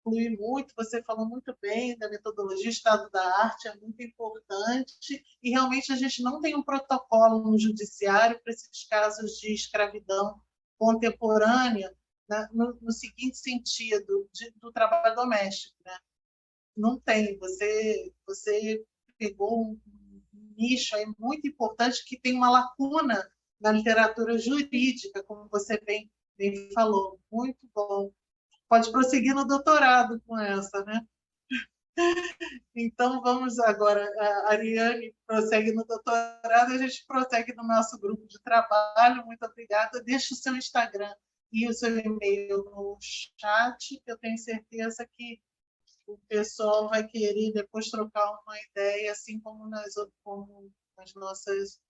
fluir muito. Você falou muito bem da metodologia, estado da arte é muito importante, e realmente a gente não tem um protocolo no judiciário para esses casos de escravidão contemporânea, né, no seguinte sentido, do trabalho doméstico, né? Não tem. Você pegou um nicho aí muito importante que tem uma lacuna na literatura jurídica, como você bem falou. Muito bom. Pode prosseguir no doutorado com essa, né? Então, vamos agora, a Ariane prossegue no doutorado, a gente prossegue no nosso grupo de trabalho. Muito obrigada. Deixe o seu Instagram e o seu e-mail no chat, que eu tenho certeza que o pessoal vai querer depois trocar uma ideia, assim como nas nossas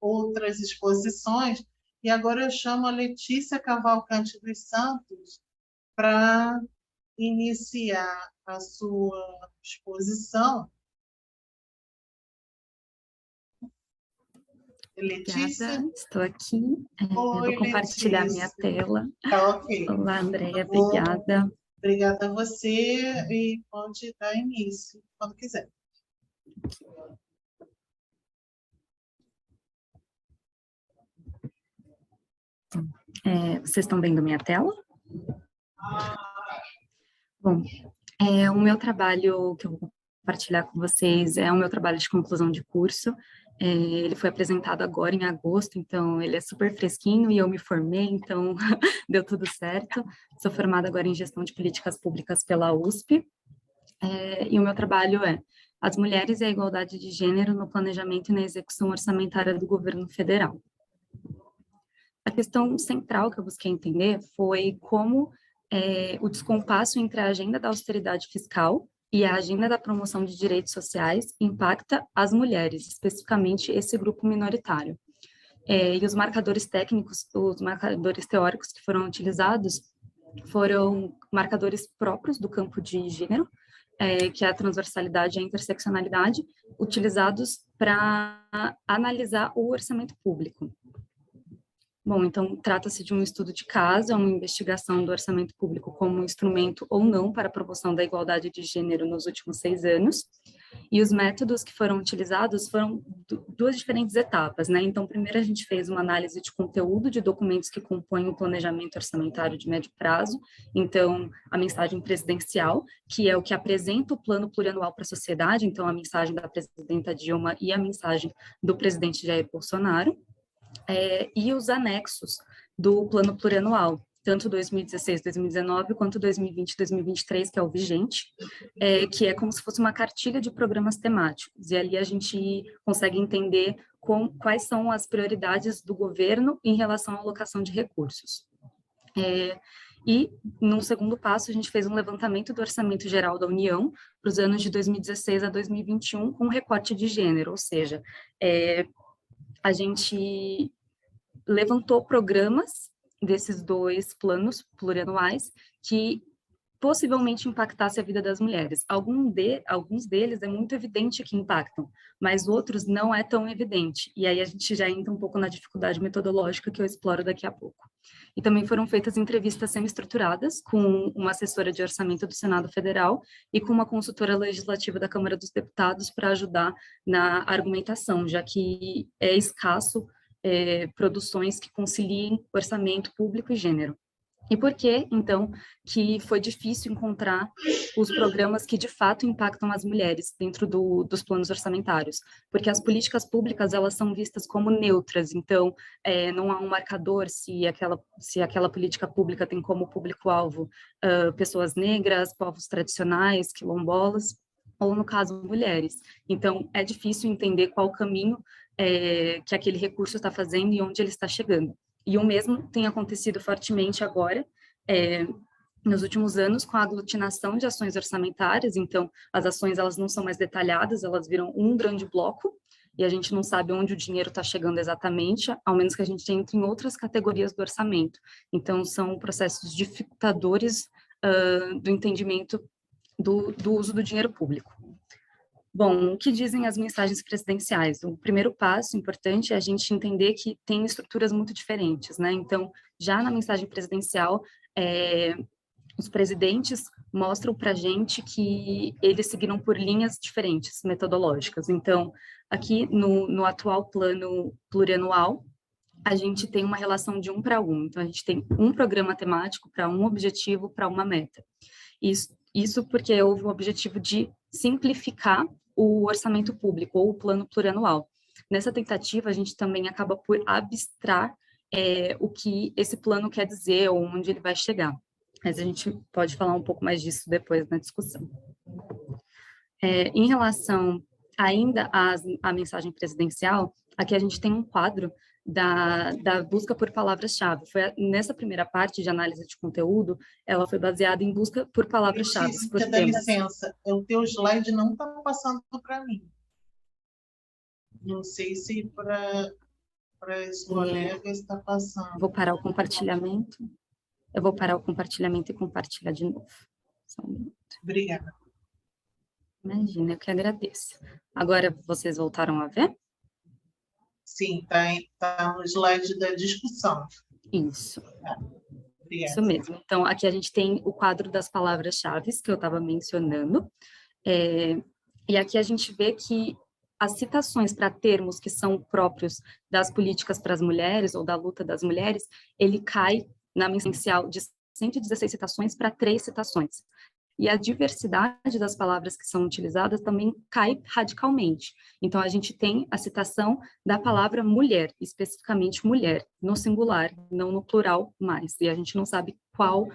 outras exposições. E agora eu chamo a Letícia Cavalcante dos Santos para iniciar a sua exposição. Letícia? Obrigada, estou aqui. Oi, vou compartilhar Letícia. minha tela. Tá, ok. Olá, Andréia, obrigada. Obrigada a você, e pode dar início quando quiser. Vocês estão vendo minha tela? Bom, o meu trabalho que eu vou compartilhar com vocês é o meu trabalho de conclusão de curso. Ele foi apresentado agora em agosto, então ele é super fresquinho e eu me formei, então deu tudo certo. Sou formada agora em gestão de políticas públicas pela USP, e o meu trabalho é as mulheres e a igualdade de gênero no planejamento e na execução orçamentária do governo federal. A questão central que eu busquei entender foi como o descompasso entre a agenda da austeridade fiscal e a agenda da promoção de direitos sociais impacta as mulheres, especificamente esse grupo minoritário. E os marcadores técnicos, os marcadores teóricos que foram utilizados foram marcadores próprios do campo de gênero, que é a transversalidade e a interseccionalidade, utilizados para analisar o orçamento público. Bom, então, trata-se de um estudo de caso, é uma investigação do orçamento público como instrumento ou não para a promoção da igualdade de gênero nos últimos 6 anos, e os métodos que foram utilizados foram duas diferentes etapas, né? Então, primeiro a gente fez uma análise de conteúdo de documentos que compõem o planejamento orçamentário de médio prazo, então, a mensagem presidencial, que é o que apresenta o plano plurianual para a sociedade, então, a mensagem da presidenta Dilma e a mensagem do presidente Jair Bolsonaro, e os anexos do plano plurianual, tanto 2016, 2019, quanto 2020, 2023, que é o vigente, que é como se fosse uma cartilha de programas temáticos, e ali a gente consegue entender quais são as prioridades do governo em relação à alocação de recursos. E, num segundo passo, a gente fez um levantamento do Orçamento Geral da União para os anos de 2016 a 2021, com recorte de gênero, ou seja, a gente levantou programas desses 2 planos plurianuais que possivelmente impactasse a vida das mulheres. Alguns deles é muito evidente que impactam, mas outros não é tão evidente. E aí a gente já entra um pouco na dificuldade metodológica que eu exploro daqui a pouco. E também foram feitas entrevistas semi-estruturadas com uma assessora de orçamento do Senado Federal e com uma consultora legislativa da Câmara dos Deputados para ajudar na argumentação, já que é escasso produções que conciliem orçamento público e gênero. E por que, então, que foi difícil encontrar os programas que, de fato, impactam as mulheres dentro dos planos orçamentários? Porque as políticas públicas, elas são vistas como neutras, então, não há um marcador se aquela política pública tem como público-alvo pessoas negras, povos tradicionais, quilombolas, ou, no caso, mulheres. Então, é difícil entender qual o caminho que aquele recurso está fazendo e onde ele está chegando. E o mesmo tem acontecido fortemente agora, nos últimos anos, com a aglutinação de ações orçamentárias. Então, as ações elas não são mais detalhadas, elas viram um grande bloco, e a gente não sabe onde o dinheiro está chegando exatamente, ao menos que a gente entre em outras categorias do orçamento. Então, são processos dificultadores do entendimento do uso do dinheiro público. Bom, o que dizem as mensagens presidenciais? O primeiro passo importante é a gente entender que tem estruturas muito diferentes, né? Então, já na mensagem presidencial, os presidentes mostram para a gente que eles seguiram por linhas diferentes, metodológicas. Então, aqui no atual plano plurianual, a gente tem uma relação de 1 para 1. Então, a gente tem um programa temático para um objetivo, para uma meta. Isso porque houve o objetivo de simplificar o orçamento público ou o plano plurianual. Nessa tentativa, a gente também acaba por abstrar o que esse plano quer dizer ou onde ele vai chegar. Mas a gente pode falar um pouco mais disso depois na discussão. Em relação ainda à mensagem presidencial, aqui a gente tem um quadro da busca por palavras-chave. Nessa primeira parte de análise de conteúdo, ela foi baseada em busca por palavras-chave. Dá licença, o teu slide não está passando para mim. Não sei se para os colegas está passando. Vou parar o compartilhamento. Eu vou parar o compartilhamento e compartilhar de novo. Só um minuto. Obrigada. Imagina, eu que agradeço. Agora vocês voltaram a ver? Sim, está no slide da discussão. Isso. Obrigada. Isso mesmo. Então, aqui a gente tem o quadro das palavras-chave que eu estava mencionando. E aqui a gente vê que as citações para termos que são próprios das políticas para as mulheres ou da luta das mulheres, ele cai na mensagem inicial de 116 citações para 3 citações. E a diversidade das palavras que são utilizadas também cai radicalmente. Então, a gente tem a citação da palavra mulher, especificamente mulher, no singular, não no plural mais. E a gente não sabe qual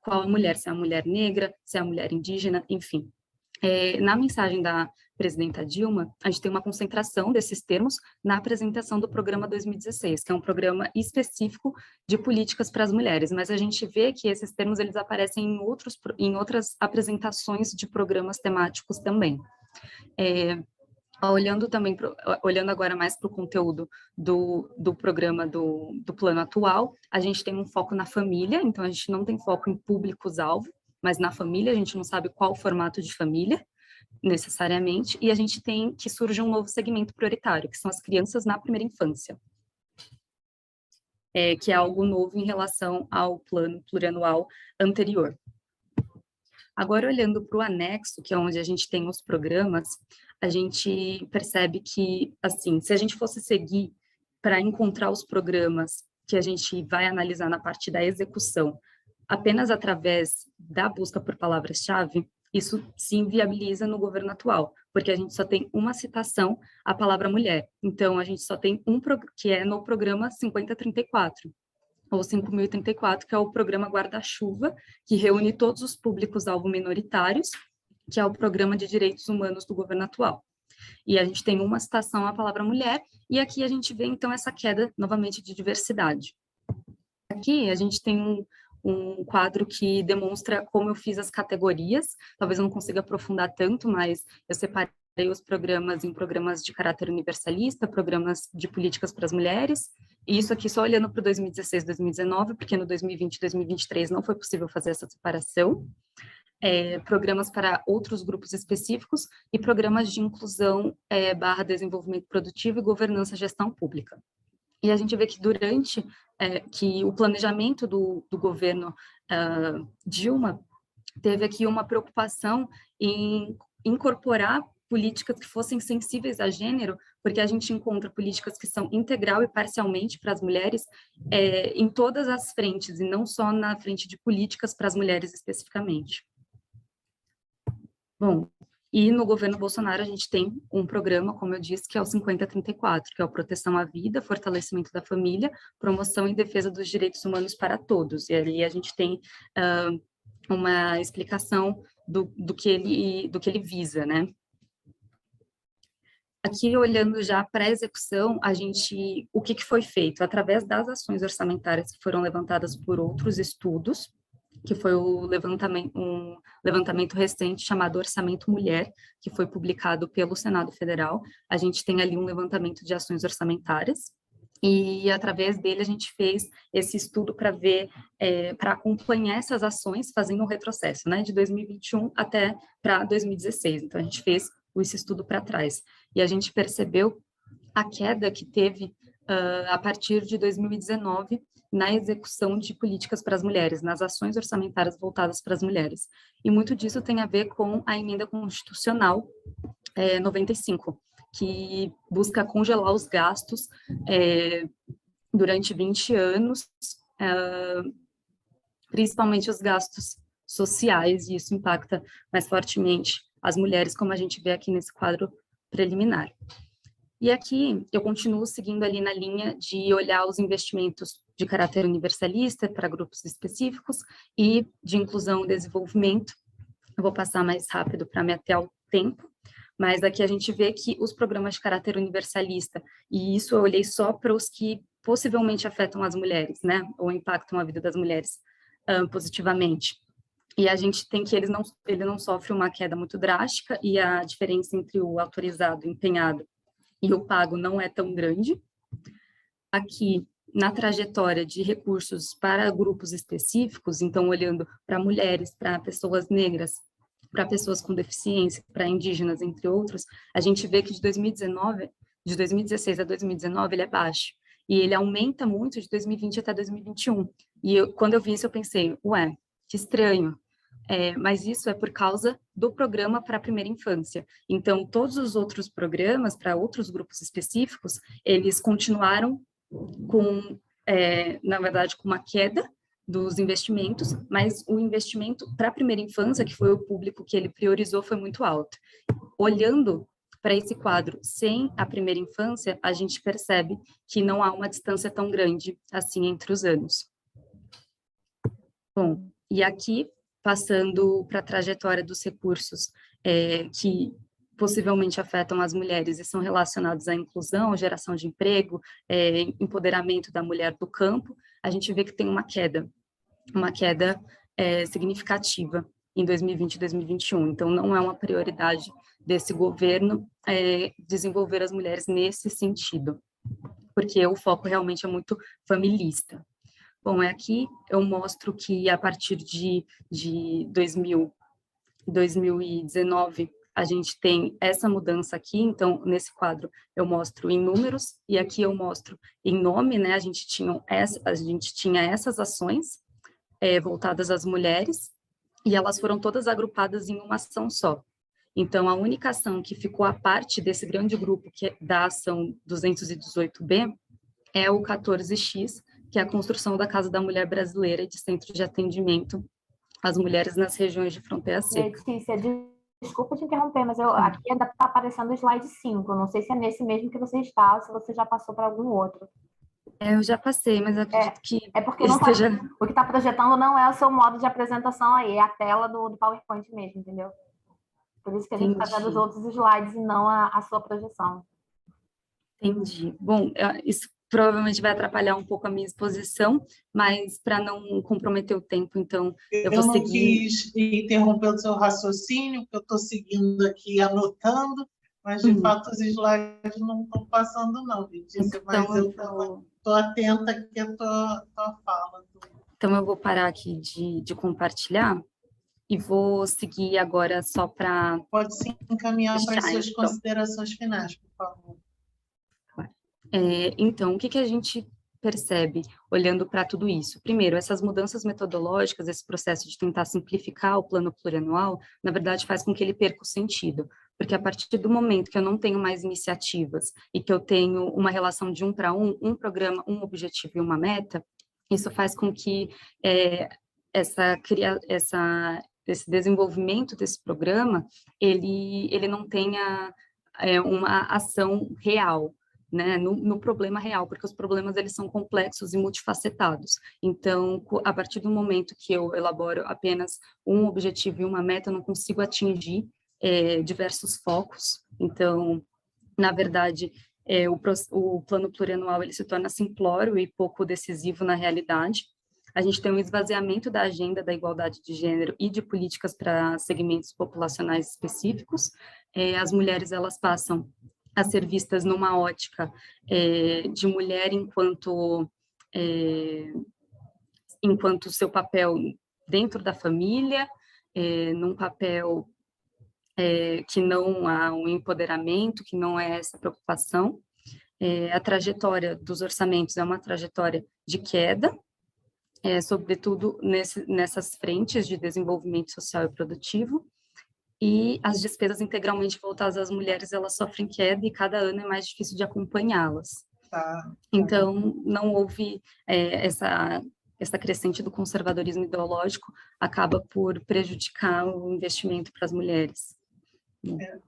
a mulher, se é a mulher negra, se é a mulher indígena, enfim. Na mensagem da presidenta Dilma, a gente tem uma concentração desses termos na apresentação do programa 2016, que é um programa específico de políticas para as mulheres, mas a gente vê que esses termos eles aparecem em outras apresentações de programas temáticos também. Olhando agora mais para o conteúdo do programa do plano atual, a gente tem um foco na família, então a gente não tem foco em públicos-alvo, mas na família, a gente não sabe qual o formato de família, necessariamente, e a gente tem que surge um novo segmento prioritário, que são as crianças na primeira infância, que é algo novo em relação ao plano plurianual anterior. Agora, olhando para o anexo, que é onde a gente tem os programas, a gente percebe que, assim, se a gente fosse seguir para encontrar os programas que a gente vai analisar na parte da execução, apenas através da busca por palavras-chave, isso se inviabiliza no governo atual, porque a gente só tem uma citação à palavra mulher. Então, a gente só tem que é no programa 5034, ou 5.034, que é o programa Guarda-Chuva, que reúne todos os públicos-alvo minoritários, que é o programa de direitos humanos do governo atual. E a gente tem uma citação à palavra mulher, e aqui a gente vê, então, essa queda, novamente, de diversidade. Aqui a gente tem um quadro que demonstra como eu fiz as categorias. Talvez eu não consiga aprofundar tanto, mas eu separei os programas em programas de caráter universalista, programas de políticas para as mulheres, e isso aqui só olhando para 2016, 2019, porque no 2020 e 2023 não foi possível fazer essa separação. Programas para outros grupos específicos e programas de inclusão / desenvolvimento produtivo e governança gestão pública. E a gente vê que durante que o planejamento do governo Dilma teve aqui uma preocupação em incorporar políticas que fossem sensíveis a gênero, porque a gente encontra políticas que são integral e parcialmente para as mulheres em todas as frentes, e não só na frente de políticas para as mulheres especificamente. Bom, e no governo Bolsonaro a gente tem um programa, como eu disse, que é o 5034, que é o Proteção à Vida, Fortalecimento da Família, Promoção e Defesa dos Direitos Humanos para Todos. E ali a gente tem uma explicação do que ele visa, né? Aqui, olhando já para a execução, o que foi feito? Através das ações orçamentárias que foram levantadas por outros estudos, que foi um levantamento recente chamado Orçamento Mulher, que foi publicado pelo Senado Federal. A gente tem ali um levantamento de ações orçamentárias, e através dele a gente fez esse estudo para ver, para acompanhar essas ações, fazendo um retrocesso, né, de 2021 até para 2016. Então, a gente fez esse estudo para trás. E a gente percebeu a queda que teve a partir de 2019 na execução de políticas para as mulheres, nas ações orçamentárias voltadas para as mulheres. E muito disso tem a ver com a emenda constitucional 95, que busca congelar os gastos durante 20 anos, principalmente os gastos sociais, e isso impacta mais fortemente as mulheres, como a gente vê aqui nesse quadro preliminar. E aqui eu continuo seguindo ali na linha de olhar os investimentos de caráter universalista para grupos específicos e de inclusão e desenvolvimento. Eu vou passar mais rápido para me ater ao tempo, mas aqui a gente vê que os programas de caráter universalista, e isso eu olhei só para os que possivelmente afetam as mulheres, né, ou impactam a vida das mulheres positivamente. E a gente tem que ele não sofre uma queda muito drástica, e a diferença entre o autorizado, empenhado e o pago não é tão grande. Aqui, na trajetória de recursos para grupos específicos, então olhando para mulheres, para pessoas negras, para pessoas com deficiência, para indígenas, entre outros, a gente vê que de 2016 a 2019, ele é baixo. E ele aumenta muito de 2020 até 2021. E quando eu vi isso, eu pensei, ué, que estranho. Mas isso é por causa do programa para a primeira infância. Então, todos os outros programas para outros grupos específicos, eles continuaram com, na verdade, com uma queda dos investimentos, mas o investimento para a primeira infância, que foi o público que ele priorizou, foi muito alto. Olhando para esse quadro sem a primeira infância, a gente percebe que não há uma distância tão grande assim entre os anos. Bom, e aqui, passando para a trajetória dos recursos que possivelmente afetam as mulheres e são relacionados à inclusão, geração de emprego, empoderamento da mulher do campo, a gente vê que tem uma queda significativa em 2020 e 2021. Então, não é uma prioridade desse governo desenvolver as mulheres nesse sentido, porque o foco realmente é muito familista. Bom, aqui eu mostro que a partir de 2019, a gente tem essa mudança aqui. Então, nesse quadro, eu mostro em números, e aqui eu mostro em nome, né? A gente tinha essas ações voltadas às mulheres, e elas foram todas agrupadas em uma ação só. Então, a única ação que ficou à parte desse grande grupo, que é da ação 218B, é o 14X, que é a construção da Casa da Mulher Brasileira e de centro de atendimento às mulheres nas regiões de fronteira seca. Letícia, desculpa te interromper, mas aqui ainda está aparecendo o slide 5. Eu não sei se é nesse mesmo que você está, ou se você já passou para algum outro. Eu já passei, mas acredito que porque não esteja... o que está projetando não é o seu modo de apresentação aí, é a tela do PowerPoint mesmo, entendeu? Por isso que a gente está vendo os outros slides e não a sua projeção. Entendi. Bom, isso provavelmente vai atrapalhar um pouco a minha exposição, mas para não comprometer o tempo, então eu vou não seguir. quis interromper o seu raciocínio, porque eu estou seguindo aqui, anotando, mas de fato os slides não estão passando, não, Letícia, mas eu estou atenta aqui à tua fala. Então eu vou parar aqui de compartilhar e vou seguir agora só para... Pode sim encaminhar para as suas então. considerações finais, por favor. Então, o que a gente percebe olhando para tudo isso? Primeiro, essas mudanças metodológicas, esse processo de tentar simplificar o plano plurianual, na verdade faz com que ele perca o sentido, porque a partir do momento que eu não tenho mais iniciativas e que eu tenho uma relação de 1 para 1, um programa, um objetivo e uma meta, isso faz com que esse desenvolvimento desse programa, ele não tenha uma ação real, né, no problema real, porque os problemas eles são complexos e multifacetados. Então, a partir do momento que eu elaboro apenas um objetivo e uma meta, eu não consigo atingir diversos focos. Então, na verdade, o plano plurianual ele se torna simplório e pouco decisivo na realidade. A gente tem um esvaziamento da agenda da igualdade de gênero e de políticas para segmentos populacionais específicos. As mulheres elas passam a ser vistas numa ótica de mulher enquanto seu papel dentro da família, num papel que não há um empoderamento, que não é essa preocupação. A trajetória dos orçamentos é uma trajetória de queda, sobretudo nessas frentes de desenvolvimento social e produtivo, e as despesas integralmente voltadas às mulheres, elas sofrem queda e cada ano é mais difícil de acompanhá-las. Então, não houve essa crescente do conservadorismo ideológico, acaba por prejudicar o investimento para as mulheres.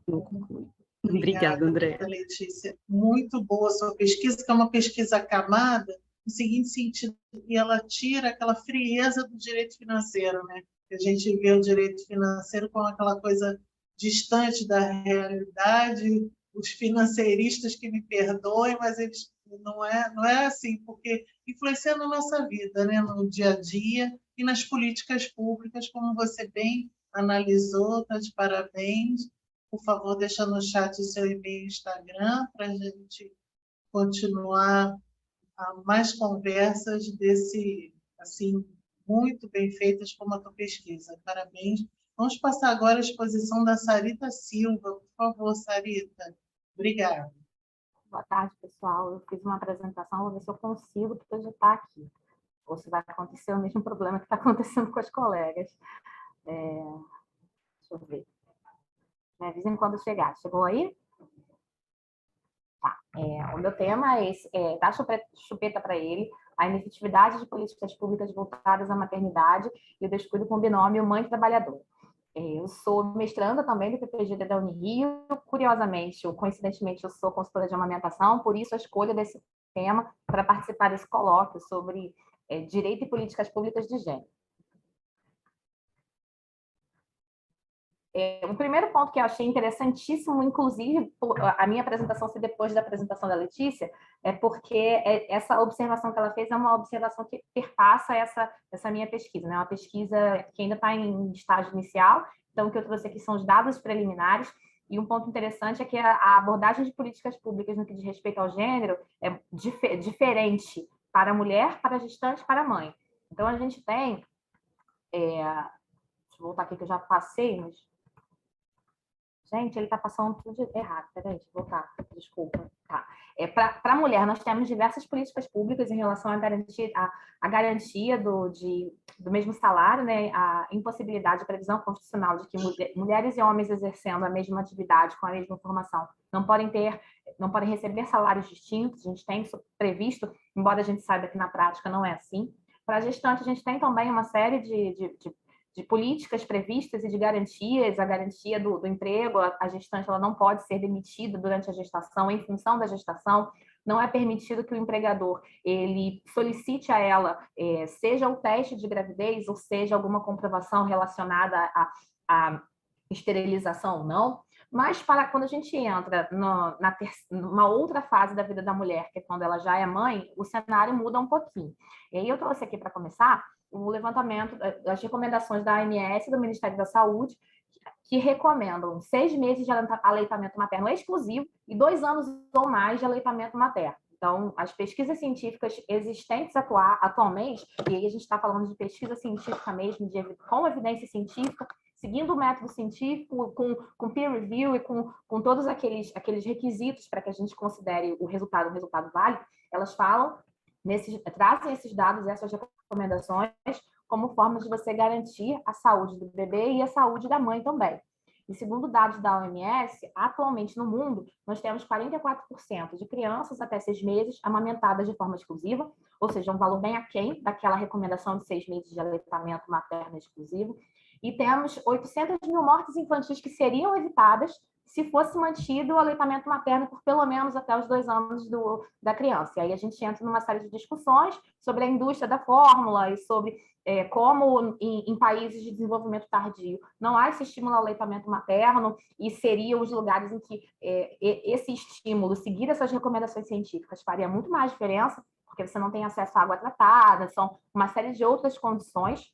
Vou concluir. Obrigada, André. Letícia. Muito boa a sua pesquisa, que é uma pesquisa acamada, no seguinte sentido, que ela tira aquela frieza do direito financeiro, né? A gente vê o direito financeiro como aquela coisa distante da realidade, os financeiristas que me perdoem, mas eles não é assim, porque influencia na nossa vida, né? No dia a dia e nas políticas públicas, como você bem analisou, tá de parabéns. Por favor, deixa no chat o seu e-mail e Instagram para a gente continuar mais conversas assim, muito bem feitas como a tua pesquisa. Parabéns. Vamos passar agora a exposição da Sarita Silva. Por favor, Sarita. Obrigada. Boa tarde, pessoal. Eu fiz uma apresentação, vou ver se eu consigo projetar aqui. Ou se vai acontecer o mesmo problema que está acontecendo com as colegas. Deixa eu ver. Me avisem quando chegar. Chegou aí? Tá. O meu tema é dar chupeta para ele, a inefetividade de políticas públicas voltadas à maternidade e o descuido com o binômio mãe-trabalhador. Eu sou mestranda também do PPG da Unirio. Curiosamente, ou coincidentemente, eu sou consultora de amamentação, por isso a escolha desse tema para participar desse colóquio sobre direito e políticas públicas de gênero. O primeiro ponto que eu achei interessantíssimo, inclusive a minha apresentação ser depois da apresentação da Letícia, é porque essa observação que ela fez é uma observação que perpassa essa minha pesquisa, né? Uma pesquisa que ainda está em estágio inicial, então o que eu trouxe aqui são os dados preliminares, e um ponto interessante é que a abordagem de políticas públicas no que diz respeito ao gênero é diferente para a mulher, para a gestante, para a mãe. Então a gente tem... deixa eu voltar aqui que eu já passei, mas... Gente, ele está passando tudo errado. Peraí, deixa eu voltar. Desculpa. Tá. Para a mulher, nós temos diversas políticas públicas em relação à garantia do mesmo salário, né? A impossibilidade de previsão constitucional de que mulheres e homens exercendo a mesma atividade com a mesma formação não podem receber salários distintos. A gente tem isso previsto, embora a gente saiba que na prática não é assim. Para a gestante, a gente tem também uma série de políticas previstas e de garantias, a garantia do emprego, a gestante ela não pode ser demitida durante a gestação, em função da gestação, não é permitido que o empregador ele solicite a ela, seja o teste de gravidez ou seja alguma comprovação relacionada à esterilização ou não. Mas quando a gente entra numa outra fase da vida da mulher, que é quando ela já é mãe, o cenário muda um pouquinho. E aí eu trouxe aqui, para começar, o levantamento das recomendações da ANS e do Ministério da Saúde, que recomendam 6 meses de aleitamento materno exclusivo e 2 anos ou mais de aleitamento materno. Então, as pesquisas científicas existentes atualmente, e aí a gente está falando de pesquisa científica mesmo, com evidência científica, seguindo o método científico, com peer review e com todos aqueles requisitos para que a gente considere o resultado um resultado válido, elas trazem esses dados, essas recomendações, como forma de você garantir a saúde do bebê e a saúde da mãe também. E segundo dados da OMS, atualmente no mundo, nós temos 44% de crianças até 6 meses amamentadas de forma exclusiva, ou seja, um valor bem aquém daquela recomendação de 6 meses de aleitamento materno exclusivo. E temos 800 mil mortes infantis que seriam evitadas se fosse mantido o aleitamento materno por pelo menos até os 2 anos da criança. E aí a gente entra numa série de discussões sobre a indústria da fórmula e sobre como em países de desenvolvimento tardio não há esse estímulo ao aleitamento materno e seriam os lugares em que esse estímulo, seguir essas recomendações científicas, faria muito mais diferença, porque você não tem acesso à água tratada, são uma série de outras condições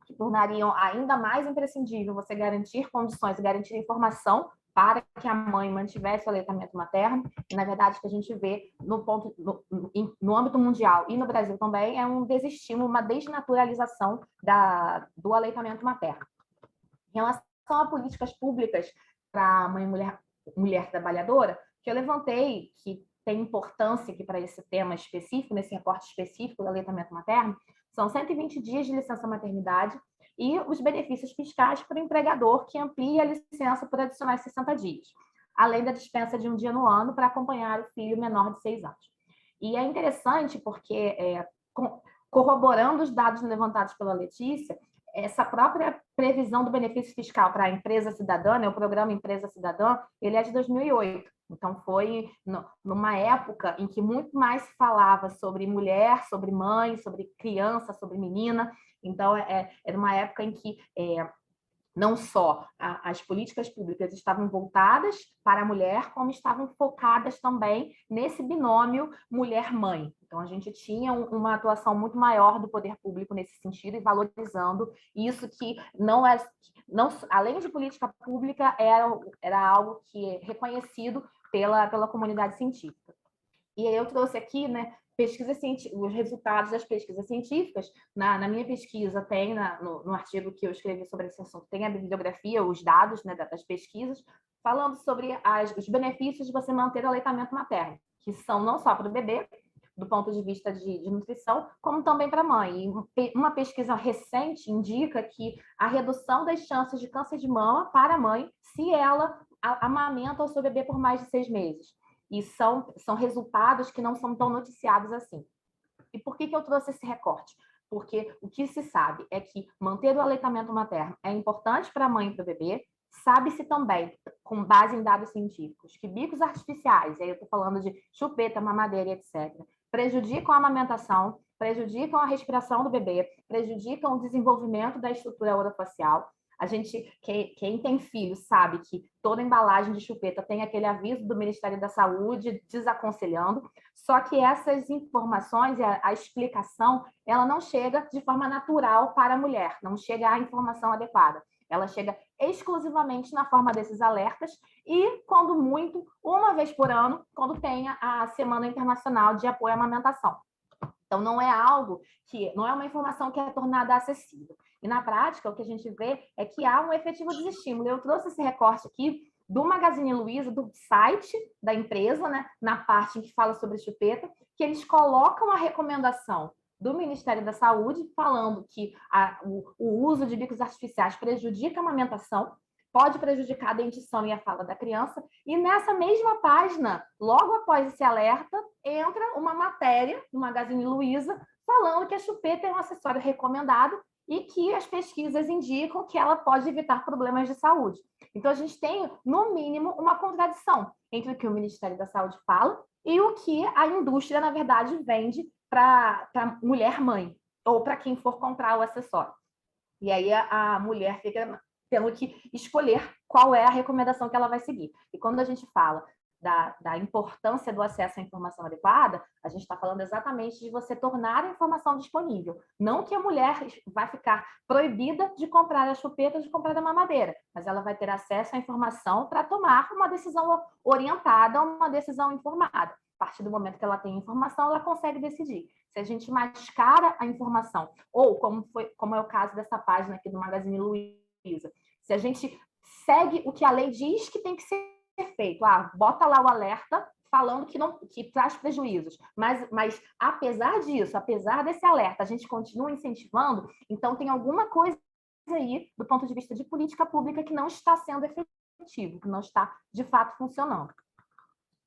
que tornariam ainda mais imprescindível você garantir condições e garantir informação para que a mãe mantivesse o aleitamento materno. E, na verdade, o que a gente vê no âmbito mundial e no Brasil também é um desestímulo, uma desnaturalização do aleitamento materno. Em relação a políticas públicas para a mãe e mulher trabalhadora, que eu levantei, que tem importância aqui para esse tema específico, nesse recorte específico do aleitamento materno, são 120 dias de licença maternidade e os benefícios fiscais para o empregador que amplia a licença por adicionais 60 dias, além da dispensa de um dia no ano para acompanhar o filho menor de 6 anos. E é interessante porque, corroborando os dados levantados pela Letícia, essa própria previsão do benefício fiscal para a empresa cidadã, o programa Empresa Cidadã, ele é de 2008. Então, foi numa época em que muito mais se falava sobre mulher, sobre mãe, sobre criança, sobre menina. Então, era uma época em que não só as políticas públicas estavam voltadas para a mulher, como estavam focadas também nesse binômio mulher-mãe. Então, a gente tinha uma atuação muito maior do poder público nesse sentido e valorizando isso que além de política pública, era algo que é reconhecido pela comunidade científica. E aí eu trouxe aqui, os resultados das pesquisas científicas. Na minha pesquisa, tem no artigo que eu escrevi sobre esse assunto, tem a bibliografia, os dados das pesquisas, falando sobre os benefícios de você manter o aleitamento materno, que são não só para o bebê, do ponto de vista de nutrição, como também para a mãe. E uma pesquisa recente indica que a redução das chances de câncer de mama para a mãe se ela amamenta o seu bebê por mais de 6 meses. E são resultados que não são tão noticiados assim. E por que eu trouxe esse recorte? Porque o que se sabe é que manter o aleitamento materno é importante para a mãe e para o bebê. Sabe-se também, com base em dados científicos, que bicos artificiais, aí eu estou falando de chupeta, mamadeira, etc., prejudicam a amamentação, prejudicam a respiração do bebê, prejudicam o desenvolvimento da estrutura orofacial. Quem tem filho sabe que toda embalagem de chupeta tem aquele aviso do Ministério da Saúde desaconselhando, só que essas informações, a explicação, ela não chega de forma natural para a mulher, não chega à informação adequada. Ela chega exclusivamente na forma desses alertas e, quando muito, uma vez por ano, quando tem a Semana Internacional de Apoio à Amamentação. Então, não é uma informação que é tornada acessível. E, na prática, o que a gente vê é que há um efetivo desestímulo. Eu trouxe esse recorte aqui do Magazine Luiza, do site da empresa, na parte em que fala sobre chupeta, que eles colocam a recomendação do Ministério da Saúde, falando que o uso de bicos artificiais prejudica a amamentação, pode prejudicar a dentição e a fala da criança, e nessa mesma página, logo após esse alerta, entra uma matéria do Magazine Luiza falando que a chupeta é um acessório recomendado e que as pesquisas indicam que ela pode evitar problemas de saúde. Então, a gente tem, no mínimo, uma contradição entre o que o Ministério da Saúde fala e o que a indústria, na verdade, vende para mulher-mãe, ou para quem for comprar o acessório. E aí a mulher fica tendo que escolher qual é a recomendação que ela vai seguir. E quando a gente fala da importância do acesso à informação adequada, a gente está falando exatamente de você tornar a informação disponível. Não que a mulher vai ficar proibida de comprar a chupeta, de comprar a mamadeira, mas ela vai ter acesso à informação para tomar uma decisão orientada, uma decisão informada. A partir do momento que ela tem informação, ela consegue decidir. Se a gente mascara a informação, ou como é o caso dessa página aqui do Magazine Luiza, se a gente segue o que a lei diz que tem que ser feito, bota lá o alerta falando que traz prejuízos, mas apesar disso, apesar desse alerta, a gente continua incentivando, então tem alguma coisa aí, do ponto de vista de política pública, que não está sendo efetivo, que não está, de fato, funcionando.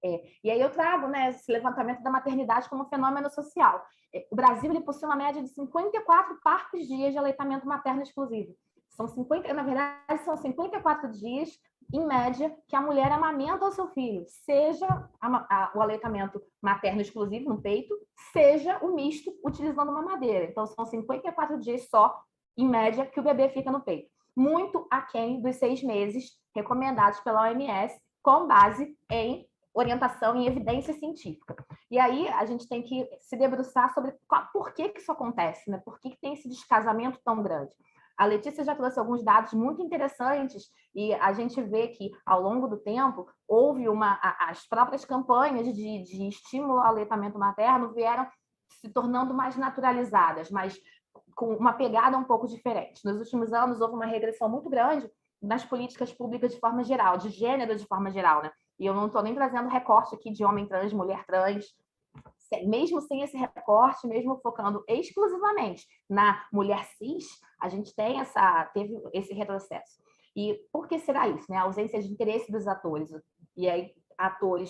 E aí eu trago, né, esse levantamento da maternidade como fenômeno social. O Brasil ele possui uma média de 54 partos dias de aleitamento materno exclusivo. Na verdade, são 54 dias, em média, que a mulher amamenta o seu filho, seja o aleitamento materno exclusivo no peito, seja o misto utilizando uma mamadeira. Então, são 54 dias só, em média, que o bebê fica no peito. Muito aquém dos 6 meses recomendados pela OMS, com base em orientação e evidência científica. E aí a gente tem que se debruçar sobre por que isso acontece, né? Por que tem esse descasamento tão grande. A Letícia já trouxe alguns dados muito interessantes e a gente vê que, ao longo do tempo, houve as próprias campanhas de estímulo ao aleitamento materno vieram se tornando mais naturalizadas, mas com uma pegada um pouco diferente. Nos últimos anos, houve uma regressão muito grande nas políticas públicas de forma geral, de gênero de forma geral, né? E eu não estou nem trazendo recorte aqui de homem trans, mulher trans, mesmo sem esse recorte, mesmo focando exclusivamente na mulher cis, a gente teve esse retrocesso. E por que será isso? Né? A ausência de interesse dos atores. E aí,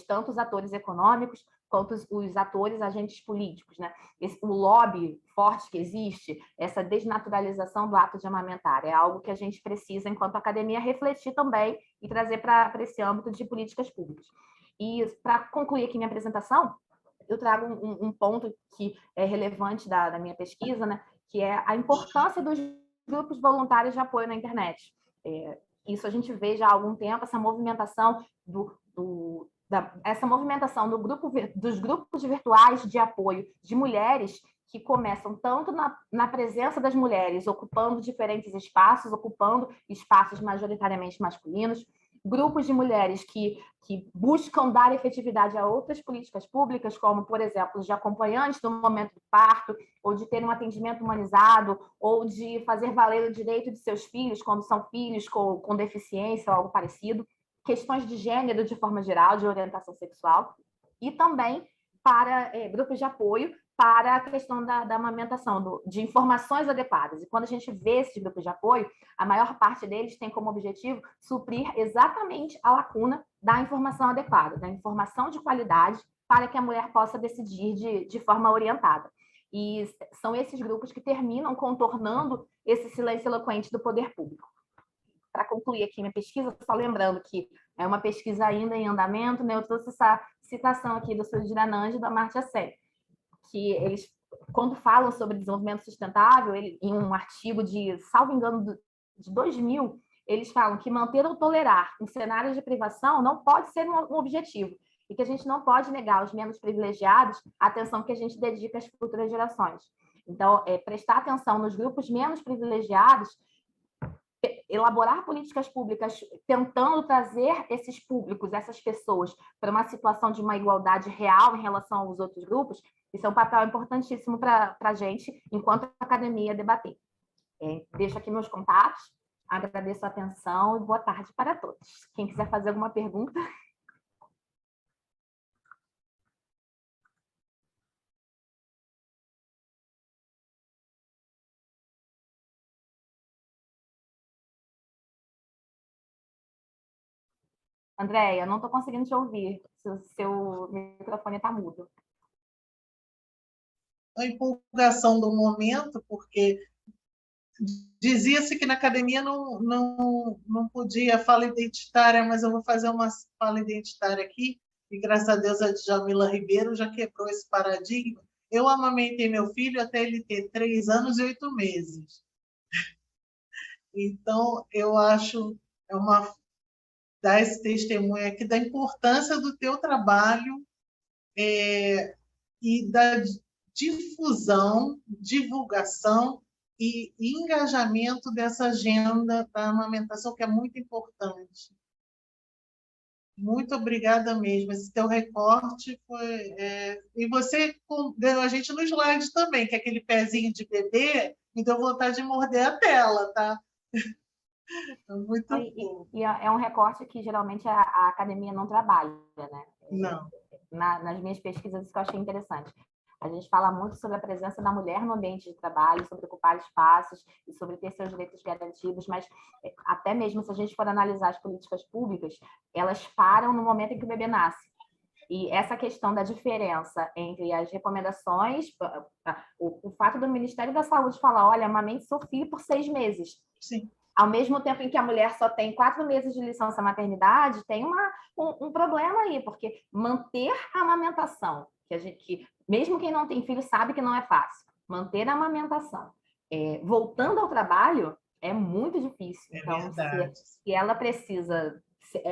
tanto os atores econômicos, quanto os atores agentes políticos. Né? O lobby forte que existe, essa desnaturalização do ato de amamentar, é algo que a gente precisa, enquanto academia, refletir também e trazer para esse âmbito de políticas públicas. E para concluir aqui minha apresentação, eu trago um ponto que é relevante da minha pesquisa, né, que é a importância dos grupos voluntários de apoio na internet. Isso a gente vê já há algum tempo, essa movimentação dos grupos virtuais de apoio de mulheres que começam tanto na presença das mulheres, ocupando diferentes espaços, ocupando espaços majoritariamente masculinos, grupos de mulheres que buscam dar efetividade a outras políticas públicas, como, por exemplo, de acompanhantes no momento do parto, ou de ter um atendimento humanizado, ou de fazer valer o direito de seus filhos, quando são filhos com deficiência ou algo parecido, questões de gênero de forma geral, de orientação sexual, e também para grupos de apoio para a questão da amamentação, de informações adequadas. E quando a gente vê esses grupos de apoio, a maior parte deles tem como objetivo suprir exatamente a lacuna da informação adequada, da informação de qualidade, para que a mulher possa decidir de forma orientada. E são esses grupos que terminam contornando esse silêncio eloquente do poder público. Para concluir aqui minha pesquisa, só lembrando que é uma pesquisa ainda em andamento, né? Eu trouxe essa citação aqui do Sujiranand e da Amartya Sen, que eles, quando falam sobre desenvolvimento sustentável, em um artigo salvo engano, de 2000, eles falam que manter ou tolerar um cenário de privação não pode ser um objetivo, e que a gente não pode negar aos menos privilegiados a atenção que a gente dedica às futuras gerações. Então, prestar atenção nos grupos menos privilegiados, elaborar políticas públicas tentando trazer esses públicos, essas pessoas, para uma situação de uma igualdade real em relação aos outros grupos, isso é um papel importantíssimo para a gente, enquanto academia, debater. Deixo aqui meus contatos, agradeço a atenção e boa tarde para todos. Quem quiser fazer alguma pergunta... Andréia, não estou conseguindo te ouvir, seu microfone está mudo. A empolgação do momento, porque dizia-se que na academia não podia fala identitária, mas eu vou fazer uma fala identitária aqui, e graças a Deus a Djamila Ribeiro já quebrou esse paradigma. Eu amamentei meu filho até ele ter 3 anos e 8 meses. Então, eu acho, é uma dar esse testemunho aqui da importância do teu trabalho e da difusão, divulgação e engajamento dessa agenda da amamentação, que é muito importante. Muito obrigada mesmo. Esse teu recorte foi... E você deu a gente no slide também, que é aquele pezinho de bebê, me deu vontade de morder a tela, tá? Muito bom. E é um recorte que geralmente a academia não trabalha, né? Não. Nas minhas pesquisas, isso que eu achei interessante. A gente fala muito sobre a presença da mulher no ambiente de trabalho, sobre ocupar espaços e sobre ter seus direitos garantidos, mas até mesmo se a gente for analisar as políticas públicas, elas param no momento em que o bebê nasce. E essa questão da diferença entre as recomendações, o fato do Ministério da Saúde falar, olha, amamente seu filho por 6 meses. Sim. Ao mesmo tempo em que a mulher só tem 4 meses de licença maternidade, tem um problema aí, porque manter a amamentação, que mesmo quem não tem filho sabe que não é fácil, manter a amamentação, voltando ao trabalho, é muito difícil. Então, se ela precisa,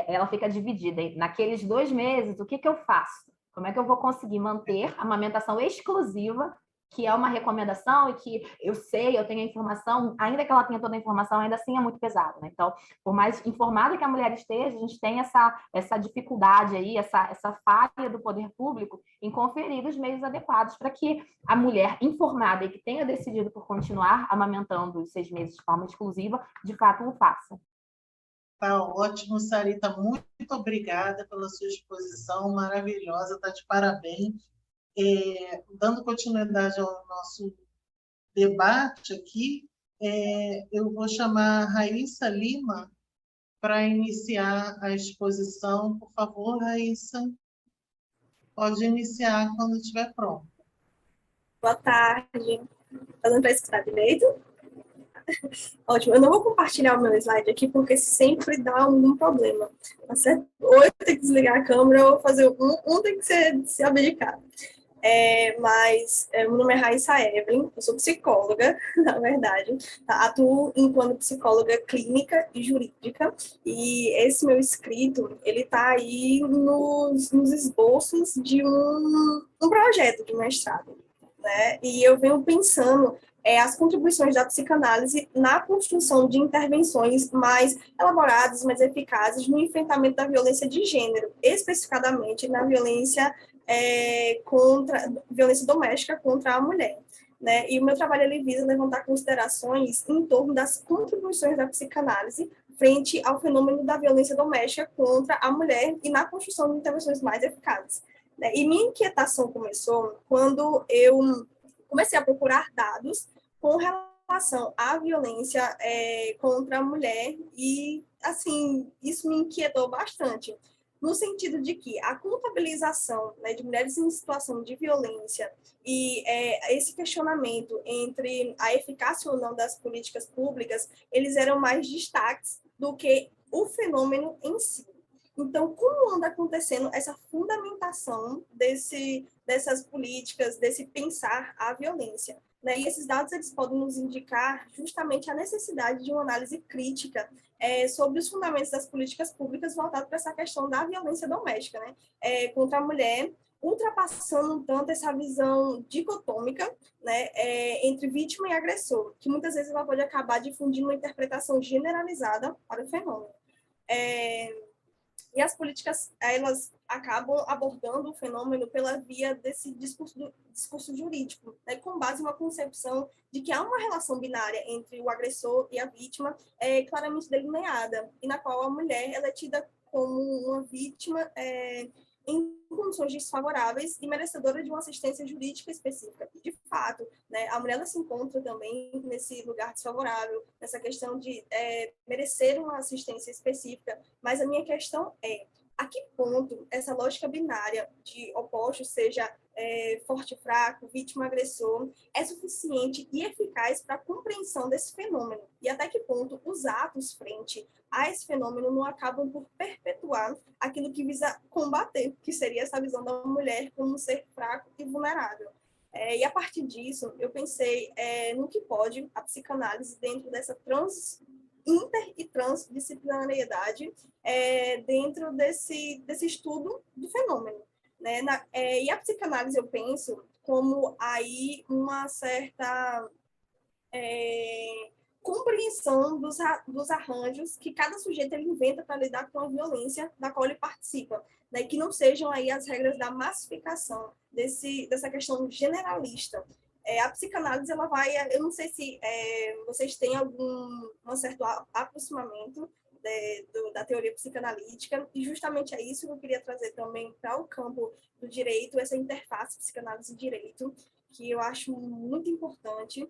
ela fica dividida naqueles 2 meses, o que eu faço? Como é que eu vou conseguir manter a amamentação exclusiva, que é uma recomendação e que eu sei, eu tenho a informação, ainda que ela tenha toda a informação, ainda assim é muito pesado, né? Então, por mais informada que a mulher esteja, a gente tem essa dificuldade aí, essa falha do poder público em conferir os meios adequados para que a mulher informada e que tenha decidido por continuar amamentando os 6 meses de forma exclusiva, de fato o faça. Tá ótimo, Sarita, muito obrigada pela sua exposição maravilhosa, está de parabéns. Dando continuidade ao nosso debate aqui, eu vou chamar a Raíssa Lima para iniciar a exposição. Por favor, Raíssa, pode iniciar quando estiver pronto. Boa tarde. Está dando para escutar direito? Ótimo. Eu não vou compartilhar o meu slide aqui, porque sempre dá algum problema. Tá certo? Ou eu tenho que desligar a câmera, ou fazer um tem que ser abdicado. Mas meu nome é Raíssa Evelyn, eu sou psicóloga, na verdade, tá? Atuo enquanto psicóloga clínica e jurídica, e esse meu escrito, ele está aí nos esboços de um projeto de mestrado, né? E eu venho pensando as contribuições da psicanálise na construção de intervenções mais elaboradas, mais eficazes no enfrentamento da violência de gênero, especificadamente na violência contra violência doméstica contra a mulher, né? E o meu trabalho ele visa levantar considerações em torno das contribuições da psicanálise frente ao fenômeno da violência doméstica contra a mulher e na construção de intervenções mais eficazes, né? E minha inquietação começou quando eu comecei a procurar dados com relação à violência contra a mulher e, assim, isso me inquietou bastante, no sentido de que a contabilização, né, de mulheres em situação de violência e esse questionamento entre a eficácia ou não das políticas públicas, eles eram mais destaques do que o fenômeno em si. Então, como anda acontecendo essa fundamentação dessas políticas, desse pensar a violência? Né? E esses dados eles podem nos indicar justamente a necessidade de uma análise crítica sobre os fundamentos das políticas públicas voltadas para essa questão da violência doméstica, né? Contra a mulher, ultrapassando tanto essa visão dicotômica, né, entre vítima e agressor, que muitas vezes ela pode acabar difundindo uma interpretação generalizada para o fenômeno. E as políticas, elas acabam abordando o fenômeno pela via desse discurso jurídico, né, com base em uma concepção de que há uma relação binária entre o agressor e a vítima claramente delineada, e na qual a mulher ela é tida como uma vítima em condições desfavoráveis e merecedora de uma assistência jurídica específica. De fato, né, a mulher ela se encontra também nesse lugar desfavorável, nessa questão de merecer uma assistência específica, mas a minha questão é a que ponto essa lógica binária de opostos, seja forte e fraco, vítima agressor, é suficiente e eficaz para a compreensão desse fenômeno, e até que ponto os atos frente a esse fenômeno não acabam por perpetuar aquilo que visa combater, que seria essa visão da mulher como um ser fraco e vulnerável. E a partir disso, eu pensei no que pode a psicanálise, dentro dessa inter- e transdisciplinariedade dentro desse estudo do fenômeno. Né? E a psicanálise, eu penso, como aí uma certa compreensão dos arranjos que cada sujeito ele inventa para lidar com a violência da qual ele participa, né? Que não sejam aí as regras da massificação dessa questão generalista. A psicanálise, ela vai, eu não sei se vocês têm um certo aproximamento da teoria psicanalítica, e justamente é isso que eu queria trazer também para o campo do direito, essa interface psicanálise e direito, que eu acho muito importante,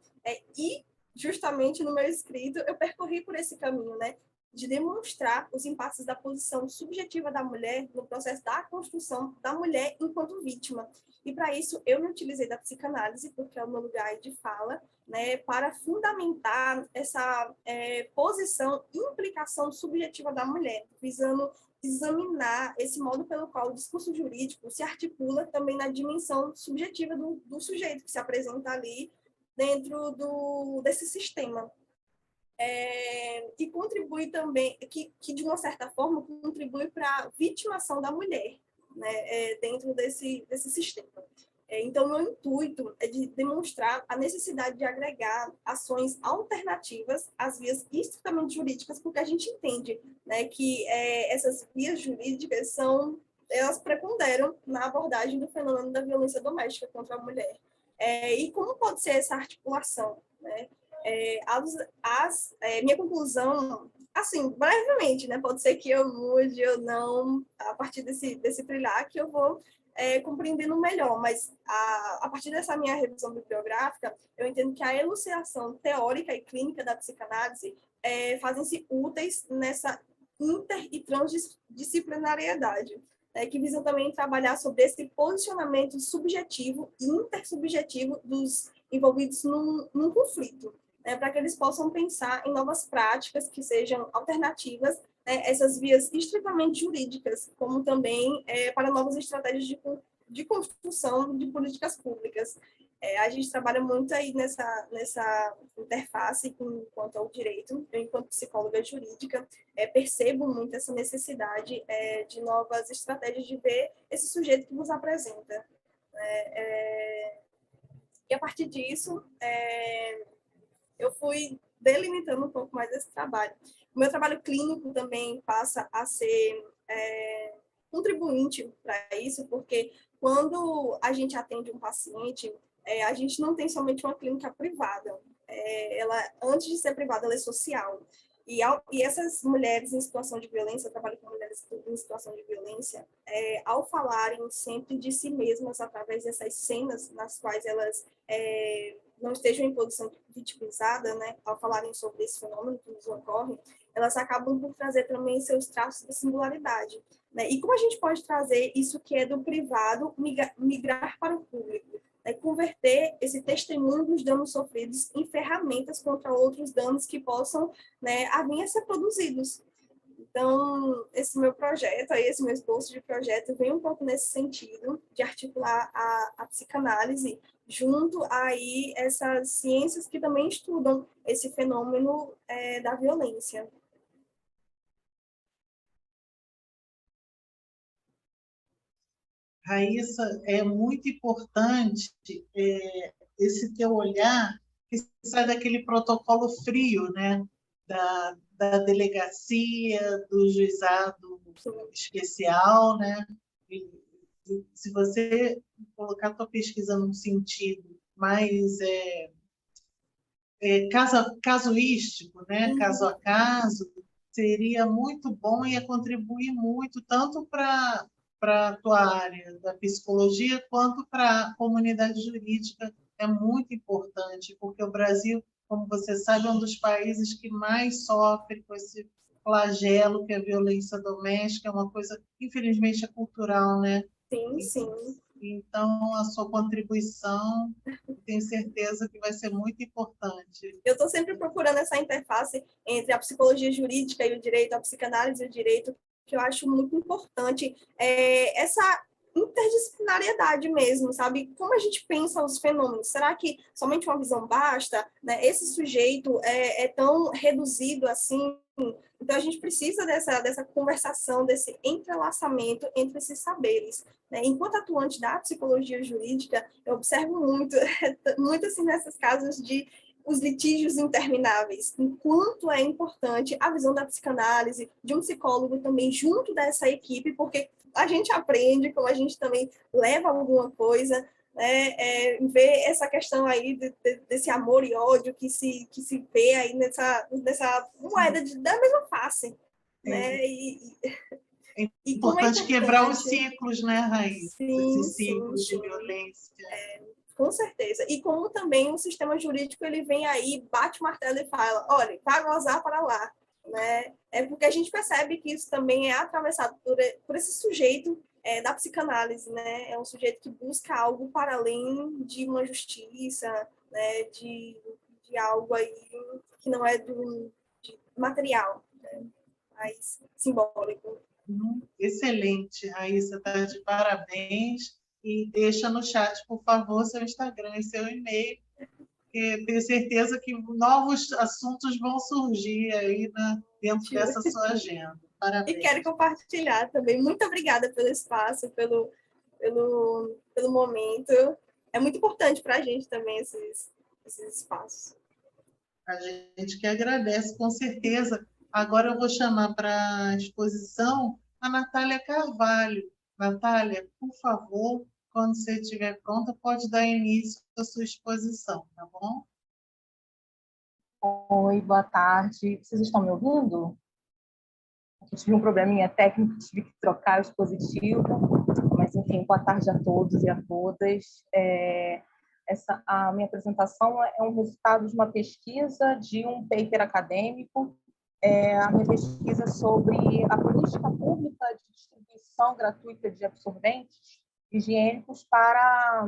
e justamente no meu escrito eu percorri por esse caminho, né, de demonstrar os impasses da posição subjetiva da mulher no processo da construção da mulher enquanto vítima. E para isso eu me utilizei da psicanálise, porque é o meu lugar de fala, né, para fundamentar essa posição e implicação subjetiva da mulher, visando examinar esse modo pelo qual o discurso jurídico se articula também na dimensão subjetiva do sujeito que se apresenta ali dentro desse sistema. Que contribui também, que de uma certa forma contribui para a vitimação da mulher, né, dentro desse sistema. Então, meu intuito é de demonstrar a necessidade de agregar ações alternativas às vias estritamente jurídicas, porque a gente entende, né, que essas vias jurídicas elas preponderam na abordagem do fenômeno da violência doméstica contra a mulher. E como pode ser essa articulação, né? Minha conclusão, assim, brevemente, né? Pode ser que eu mude ou não, a partir desse trilhar que eu vou compreendendo melhor, mas a partir dessa minha revisão bibliográfica, eu entendo que a elucidação teórica e clínica da psicanálise fazem-se úteis nessa inter- e transdisciplinariedade, que visam também trabalhar sobre esse posicionamento subjetivo e intersubjetivo dos envolvidos num conflito, para que eles possam pensar em novas práticas que sejam alternativas, essas vias estritamente jurídicas, como também para novas estratégias de construção de políticas públicas. A gente trabalha muito aí nessa interface quanto ao direito. Eu, enquanto psicóloga jurídica, percebo muito essa necessidade de novas estratégias de ver esse sujeito que nos apresenta. E a partir disso, eu fui delimitando um pouco mais esse trabalho. O meu trabalho clínico também passa a ser contribuinte para isso, porque quando a gente atende um paciente, a gente não tem somente uma clínica privada. Ela, antes de ser privada, ela é social. E essas mulheres em situação de violência, eu trabalho com mulheres em situação de violência, ao falarem sempre de si mesmas através dessas cenas nas quais elas não estejam em posição vitimizada, né, ao falarem sobre esse fenômeno que nos ocorre, elas acabam por trazer também seus traços de singularidade. Né? E como a gente pode trazer isso que é do privado migrar para o público? Converter esse testemunho dos danos sofridos em ferramentas contra outros danos que possam, né, vir a ser produzidos. Então, esse meu projeto, esse meu esboço de projeto vem um pouco nesse sentido, de articular a psicanálise junto aí essas ciências que também estudam esse fenômeno da violência. Raíssa, é muito importante esse teu olhar que sai daquele protocolo frio, né? Da delegacia, do juizado especial, né? E se você colocar a tua pesquisa num sentido mais casuístico, né? Caso a caso, seria muito bom e ia contribuir muito, tanto para a tua área da psicologia, quanto para a comunidade jurídica. É muito importante, porque o Brasil, como você sabe, é um dos países que mais sofre com esse flagelo que é a violência doméstica, é uma coisa, infelizmente, é cultural, né? Sim, sim. Então, a sua contribuição, tenho certeza que vai ser muito importante. Eu estou sempre procurando essa interface entre a psicologia jurídica e o direito, a psicanálise e o direito, que eu acho muito importante. interdisciplinariedade mesmo, sabe? Como a gente pensa os fenômenos? Será que somente uma visão basta? Né? Esse sujeito é tão reduzido assim? Então, a gente precisa dessa conversação, desse entrelaçamento entre esses saberes. Né? Enquanto atuante da psicologia jurídica, eu observo muito, muito assim, nesses casos de os litígios intermináveis, enquanto é importante a visão da psicanálise, de um psicólogo também junto dessa equipe, porque a gente aprende, como a gente também leva alguma coisa, né, ver essa questão aí desse amor e ódio que se vê aí nessa moeda da mesma face. Né? É importante quebrar os ciclos, né, Raíssa? Sim, esses ciclos sim. de violência. Com certeza. E como também o sistema jurídico ele vem aí, bate o martelo e fala, olha, vai gozar para lá. Né? É porque a gente percebe que isso também é atravessado por esse sujeito da psicanálise, né? É um sujeito que busca algo para além de uma justiça, né? de algo aí que não é de material, né? Mais simbólico. Excelente, Raíssa, está de parabéns. E deixa no chat, por favor, seu Instagram e seu e-mail, porque tenho certeza que novos assuntos vão surgir aí dentro dessa sua agenda. Parabéns. E quero compartilhar também. Muito obrigada pelo espaço, pelo momento. É muito importante para a gente também esses espaços. A gente que agradece, com certeza. Agora eu vou chamar para a exposição a Natália Carvalho. Natália, por favor, quando você estiver pronta, pode dar início à sua exposição, tá bom? Oi, boa tarde. Vocês estão me ouvindo? Eu tive um probleminha técnico, tive que trocar o dispositivo, mas, enfim, boa tarde a todos e a todas. A minha apresentação é um resultado de uma pesquisa, de um paper acadêmico. A minha pesquisa é sobre a política pública de distribuição gratuita de absorventes higiênicos para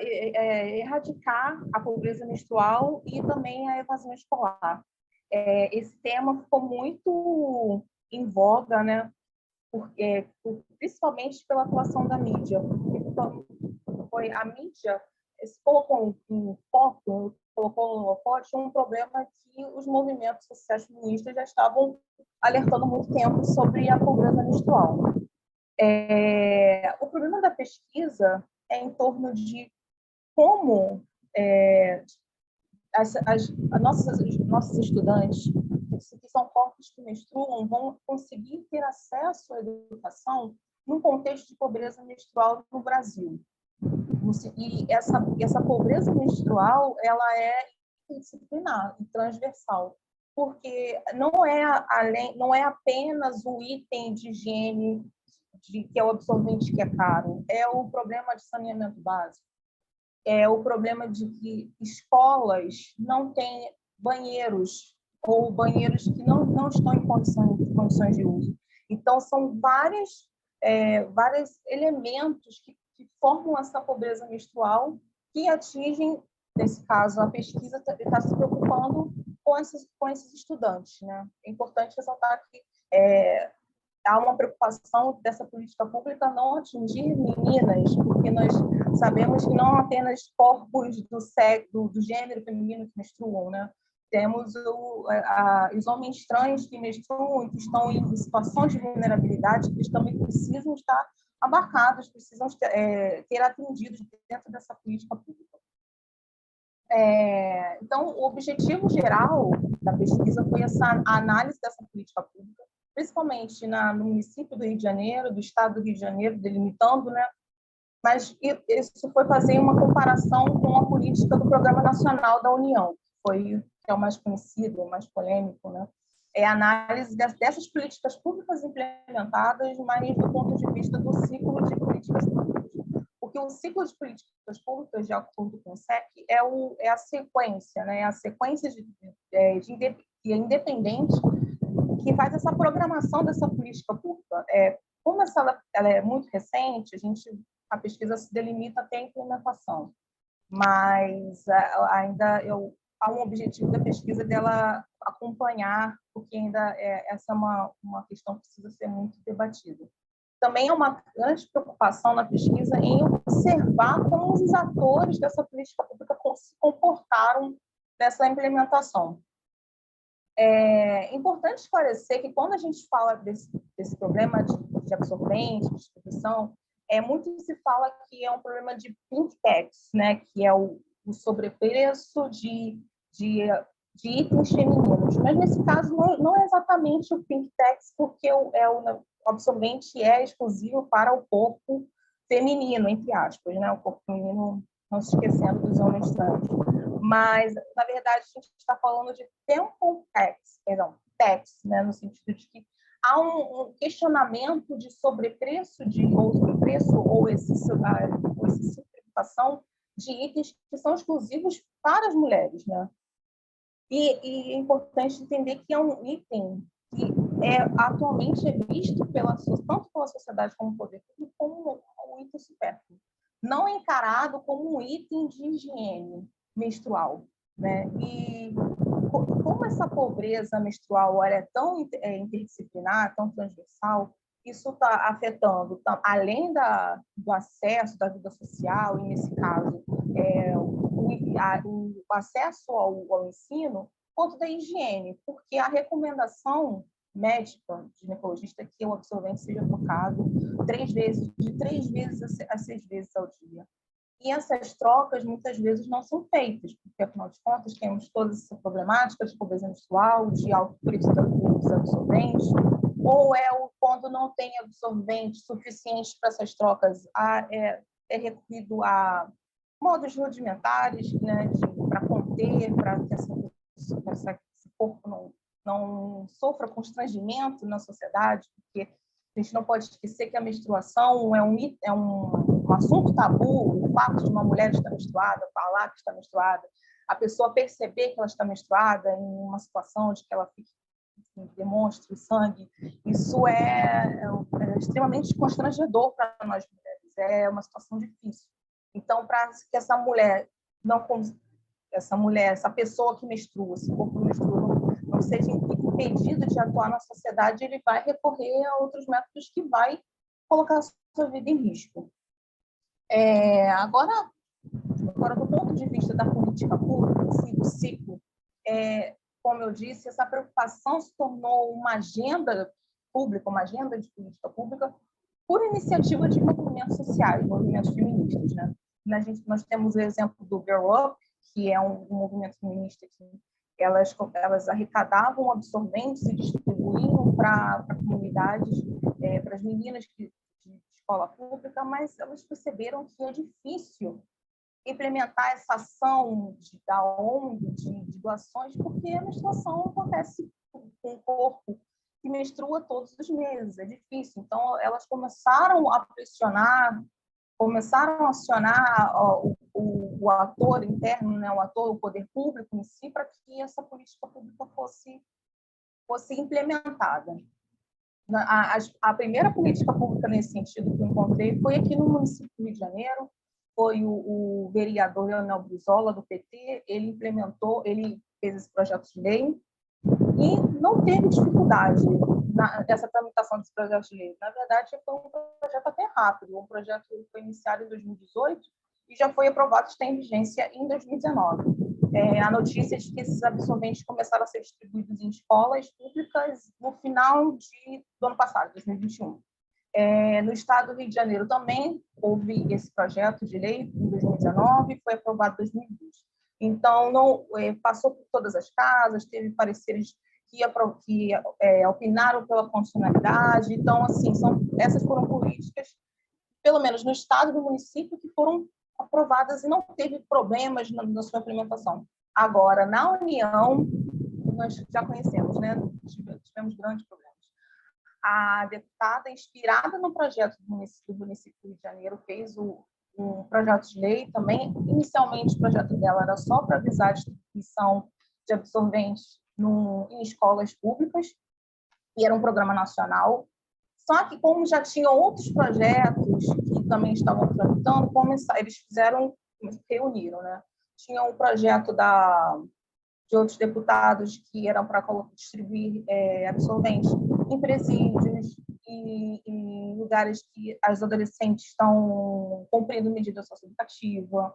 erradicar a pobreza menstrual e também a evasão escolar. Esse tema ficou muito em voga, né? Principalmente pela atuação da mídia. Foi a mídia colocou um foco, colocou no holofote um problema que os movimentos sociais feministas já estavam alertando há muito tempo sobre a pobreza menstrual. O problema da pesquisa é em torno de como nossos estudantes, que são corpos que menstruam, vão conseguir ter acesso à educação num contexto de pobreza menstrual no Brasil. E essa pobreza menstrual ela é interdisciplinar e transversal, porque não é apenas o item de higiene que é o absorvente que é caro, é o problema de saneamento básico, é o problema de que escolas não têm banheiros ou banheiros que não estão em condições de uso. Então, são vários elementos que formam essa pobreza menstrual que atingem, nesse caso, a pesquisa está se preocupando com esses estudantes. Né? É importante ressaltar que há uma preocupação dessa política pública não atingir meninas, porque nós sabemos que não apenas corpos do gênero feminino que menstruam, né? Temos os homens trans que menstruam e que estão em situação de vulnerabilidade, que eles também precisam estar abarcados, precisam ter atendidos dentro dessa política pública. Então, o objetivo geral da pesquisa foi essa análise dessa política pública, principalmente no município do Rio de Janeiro, do estado do Rio de Janeiro, delimitando, né? Mas isso foi fazer uma comparação com a política do Programa Nacional da União, que é o mais conhecido, o mais polêmico, né? É a análise dessas políticas públicas implementadas, mas do ponto de vista do ciclo de políticas públicas. Porque o ciclo de políticas públicas, de acordo com o SEC, é a sequência, né? A sequência que é independente, que faz essa programação dessa política pública. Como ela é muito recente, a pesquisa se delimita até a implementação, mas ainda há um objetivo da pesquisa dela acompanhar, porque ainda essa é uma questão que precisa ser muito debatida. também é uma grande preocupação na pesquisa em observar como os atores dessa política pública se comportaram nessa implementação. É importante esclarecer que quando a gente fala desse problema de absorvente, de distribuição, muito se fala que é um problema de pink tax, né, que é o sobrepreço de itens femininos. Mas, nesse caso, não é exatamente o pink tax, porque o absorvente é exclusivo para o corpo feminino, entre aspas, né, o corpo feminino, não se esquecendo dos homens trans. Mas, na verdade, a gente está falando de tax, né, no sentido de que há um questionamento de sobrepreço ou supertributação de itens que são exclusivos para as mulheres, né? E é importante entender que é um item que atualmente é visto tanto pela sociedade como poder público como um item supérfluo, não é encarado como um item de higiene menstrual, né? E como essa pobreza menstrual é tão interdisciplinar, tão transversal, isso está afetando, além do acesso da vida social, e nesse caso, o acesso ao ensino, quanto da higiene, porque a recomendação médica de ginecologista é que o absorvente seja trocado de 3 vezes a 6 vezes ao dia. E essas trocas, muitas vezes, não são feitas, porque, afinal de contas, temos todas essas problemáticas de pobreza menstrual, de alto preço dos absorventes, ou quando não tem absorvente suficiente para essas trocas, é recorrido a modos rudimentares, né, para conter, para que esse corpo não sofra constrangimento na sociedade, porque a gente não pode esquecer que a menstruação é um assunto tabu, o fato de uma mulher estar menstruada, falar que está menstruada, a pessoa perceber que ela está menstruada em uma situação de que ela demonstre sangue, isso é extremamente constrangedor para nós mulheres, é uma situação difícil. Então, para que essa pessoa que menstrua, esse corpo menstrua, não seja impedido de atuar na sociedade, ele vai recorrer a outros métodos que vai colocar a sua vida em risco. Agora, do ponto de vista da política pública, do ciclo, como eu disse, essa preocupação se tornou uma agenda pública, uma agenda de política pública, por iniciativa de movimentos sociais, movimentos feministas, né? Nós temos o exemplo do Girl Up, que é um movimento feminista que elas arrecadavam absorventes e distribuíam para comunidades, para as meninas de escola pública, mas elas perceberam que é difícil implementar essa ação da ONG, de doações, porque a menstruação acontece com o corpo que menstrua todos os meses, é difícil. Então, elas começaram a pressionar, começaram a acionar o ator interno, né, o poder público em si, para que essa política pública fosse implementada. A primeira política pública nesse sentido que eu encontrei foi aqui no município do Rio de Janeiro, foi o vereador Leonel Brizola, do PT, ele fez esse projeto de lei e não teve dificuldade nessa tramitação desse projeto de lei. Na verdade, foi um projeto até rápido, um projeto que foi iniciado em 2018 e já foi aprovado e está em vigência em 2019. A notícia de que esses absorventes começaram a ser distribuídos em escolas públicas no final do ano passado, 2021. No estado do Rio de Janeiro também houve esse projeto de lei em 2019 e foi aprovado em 2020. Então, passou por todas as casas, teve pareceres que opinaram pela constitucionalidade. Então, assim, essas foram políticas, pelo menos no estado e no município, que foram aprovadas e não teve problemas na sua implementação. Agora, na União, nós já conhecemos, né? Tivemos grandes problemas. A deputada, inspirada no projeto do município do Rio de Janeiro, fez um projeto de lei também. Inicialmente, o projeto dela era só para avisar a distribuição de absorventes em escolas públicas, e era um programa nacional. Só que, como já tinham outros projetos que também estavam tramitando, eles reuniram, né? Tinha um projeto de outros deputados que eram para distribuir absorvente em presídios e em lugares que as adolescentes estão cumprindo medida socioeducativa,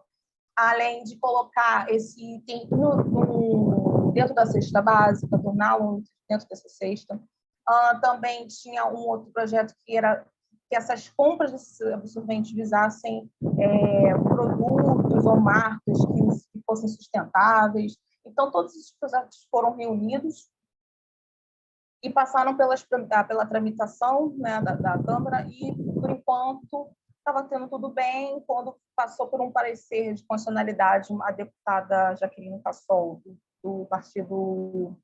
além de colocar esse item dentro da cesta básica, torná-lo dentro dessa cesta. Também tinha um outro projeto que era que essas compras desses absorventes visassem produtos ou marcas que fossem sustentáveis. Então, todos esses projetos foram reunidos e passaram pela tramitação, né, da Câmara, e, por enquanto, estava tendo tudo bem. Quando passou por um parecer de constitucionalidade, a deputada Jaqueline Cassol, do Partido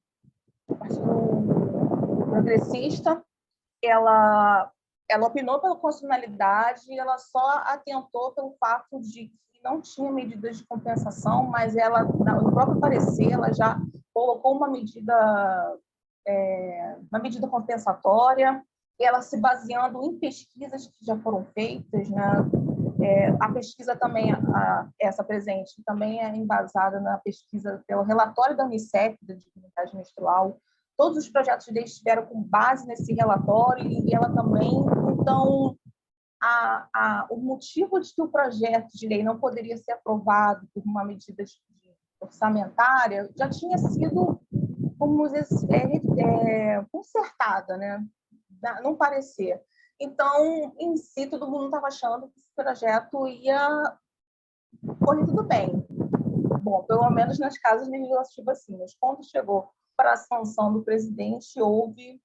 Progressista, ela opinou pela constitucionalidade e ela só atentou pelo fato de que não tinha medidas de compensação, mas ela, no próprio parecer, ela já colocou uma medida compensatória, ela se baseando em pesquisas que já foram feitas, né? A pesquisa também, essa presente, também é embasada na pesquisa pelo relatório da Unicef, da dignidade menstrual. Todos os projetos de lei estiveram com base nesse relatório e ela também. Então, o motivo de que o projeto de lei não poderia ser aprovado por uma medida orçamentária já tinha sido, vamos dizer, consertada, né? Não parecer. Então, em si, todo mundo estava achando que esse projeto ia correr tudo bem. Bom, pelo menos nas casas legislativas, sim. Mas quando chegou para a sanção do presidente, houve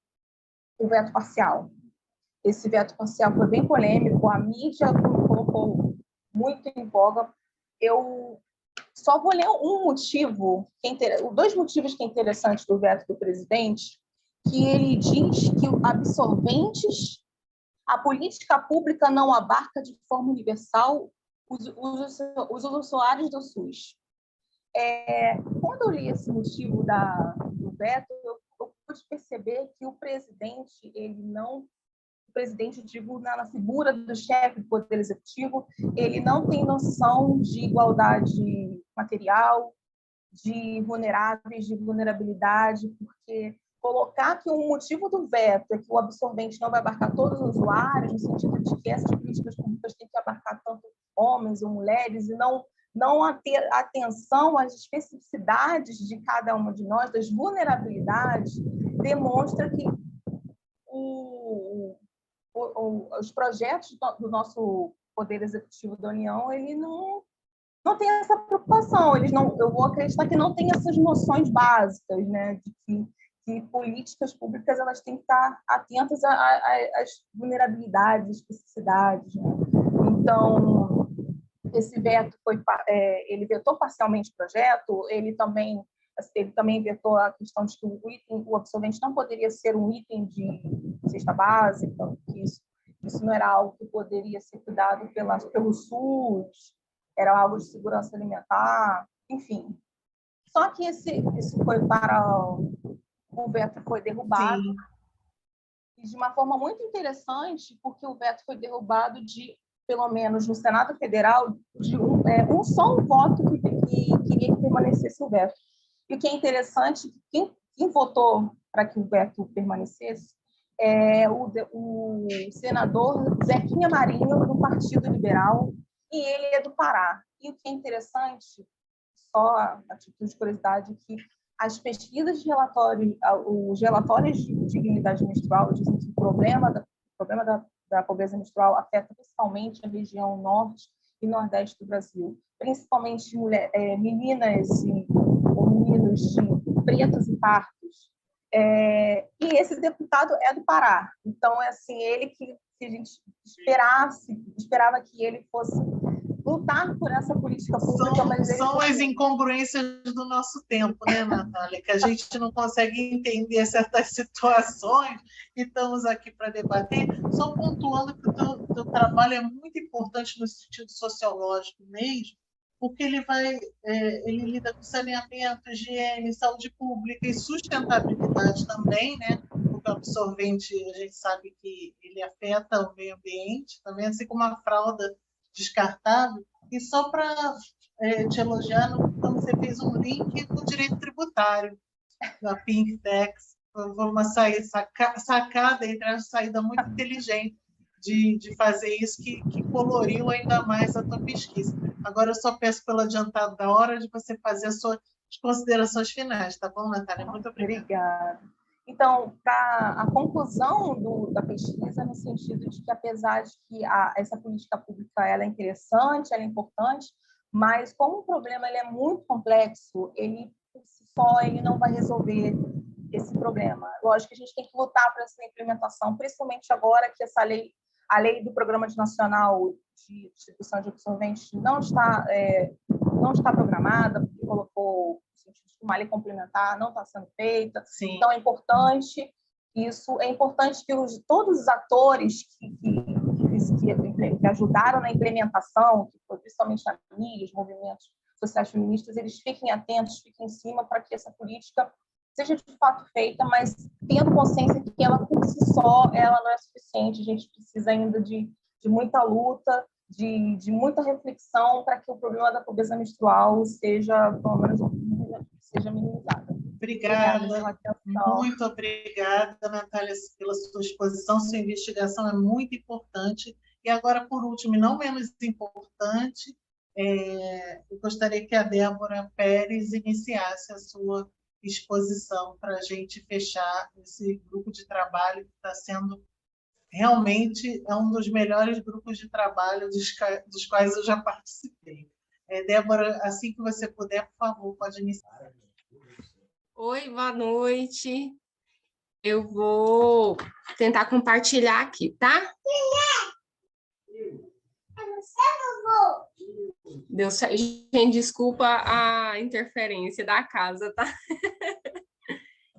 o veto parcial. Esse veto parcial foi bem polêmico, a mídia colocou muito em voga. Eu só vou ler dois motivos que é interessante do veto do presidente, que ele diz que absorventes, a política pública não abarca de forma universal os usuários do SUS. Quando eu li esse motivo do veto, eu pude perceber que o presidente, digo, na figura do chefe do Poder Executivo, ele não tem noção de igualdade material, de vulneráveis, de vulnerabilidade, porque colocar que o motivo do veto é que o absorvente não vai abarcar todos os usuários, no sentido de que essas políticas públicas têm que abarcar tanto homens ou mulheres, e não ter atenção às especificidades de cada uma de nós, das vulnerabilidades, demonstra que os projetos do nosso Poder Executivo da União, ele não tem essa preocupação. Eu vou acreditar que não tem essas noções básicas, né, de que políticas públicas elas têm que estar atentas às vulnerabilidades, especificidades, né? Então, esse veto ele vetou parcialmente o projeto, ele também vetou a questão de que o absorvente não poderia ser um item de cesta básica, que isso não era algo que poderia ser cuidado pelo SUS, era algo de segurança alimentar, enfim. Só que esse foi o veto foi derrubado. Sim. E de uma forma muito interessante, porque o veto foi derrubado pelo menos no Senado Federal, só um voto que queria que permanecesse o veto. E o que é interessante, quem votou para que o veto permanecesse é o senador Zequinha Marinho, do Partido Liberal, e ele é do Pará. E o que é interessante, só a título de curiosidade, que as pesquisas de os relatórios de dignidade menstrual dizem que o problema da pobreza menstrual afeta principalmente a região norte e nordeste do Brasil, principalmente meninas ou meninos pretos e pardos. E esse deputado é do Pará. Então, é assim, ele que a gente esperava que ele fosse lutar por essa política pública. São as incongruências do nosso tempo, né, Natália? Que a gente não consegue entender certas situações e estamos aqui para debater. Só pontuando que o teu trabalho é muito importante no sentido sociológico mesmo, porque ele lida com saneamento, higiene, saúde pública e sustentabilidade também, né? Porque o absorvente, a gente sabe que ele afeta o meio ambiente também, assim como a fralda descartável. E só para te elogiando, quando você fez um link com o direito tributário da Pink Tax. Foi uma sacada, entre a saída muito inteligente de fazer isso, que coloriu ainda mais a tua pesquisa. Agora eu só peço pelo adiantado da hora de você fazer as suas considerações finais, tá bom, Natália? Muito obrigada. Obrigada. Então, para a conclusão da pesquisa, no sentido de que, apesar de que essa política pública ela é interessante, ela é importante, mas como o problema ele é muito complexo, ele por si só ele não vai resolver esse problema. Lógico que a gente tem que lutar para essa implementação, principalmente agora que a lei do Programa Nacional de Distribuição de Absorventes não está programada, porque colocou uma lei complementar, não está sendo feita. Sim. Então, é importante que todos os atores que ajudaram na implementação, que foi principalmente a família, os movimentos sociais feministas, eles fiquem atentos, fiquem em cima para que essa política seja de fato feita, mas tendo consciência que ela por si só ela não é suficiente. A gente precisa ainda de muita luta, de muita reflexão para que o problema da pobreza menstrual seja, pelo menos, seja minimizado. Obrigada, muito obrigada, Natália, pela sua exposição. Sua investigação é muito importante. E agora, por último, e não menos importante, eu gostaria que a Débora Pérez iniciasse a sua exposição para a gente fechar esse grupo de trabalho que está sendo realmente um dos melhores grupos de trabalho dos quais eu já participei. Débora, assim que você puder, por favor, pode iniciar. Oi, boa noite. Eu vou tentar compartilhar aqui, tá? Deu certo. Gente, desculpa a interferência da casa, tá?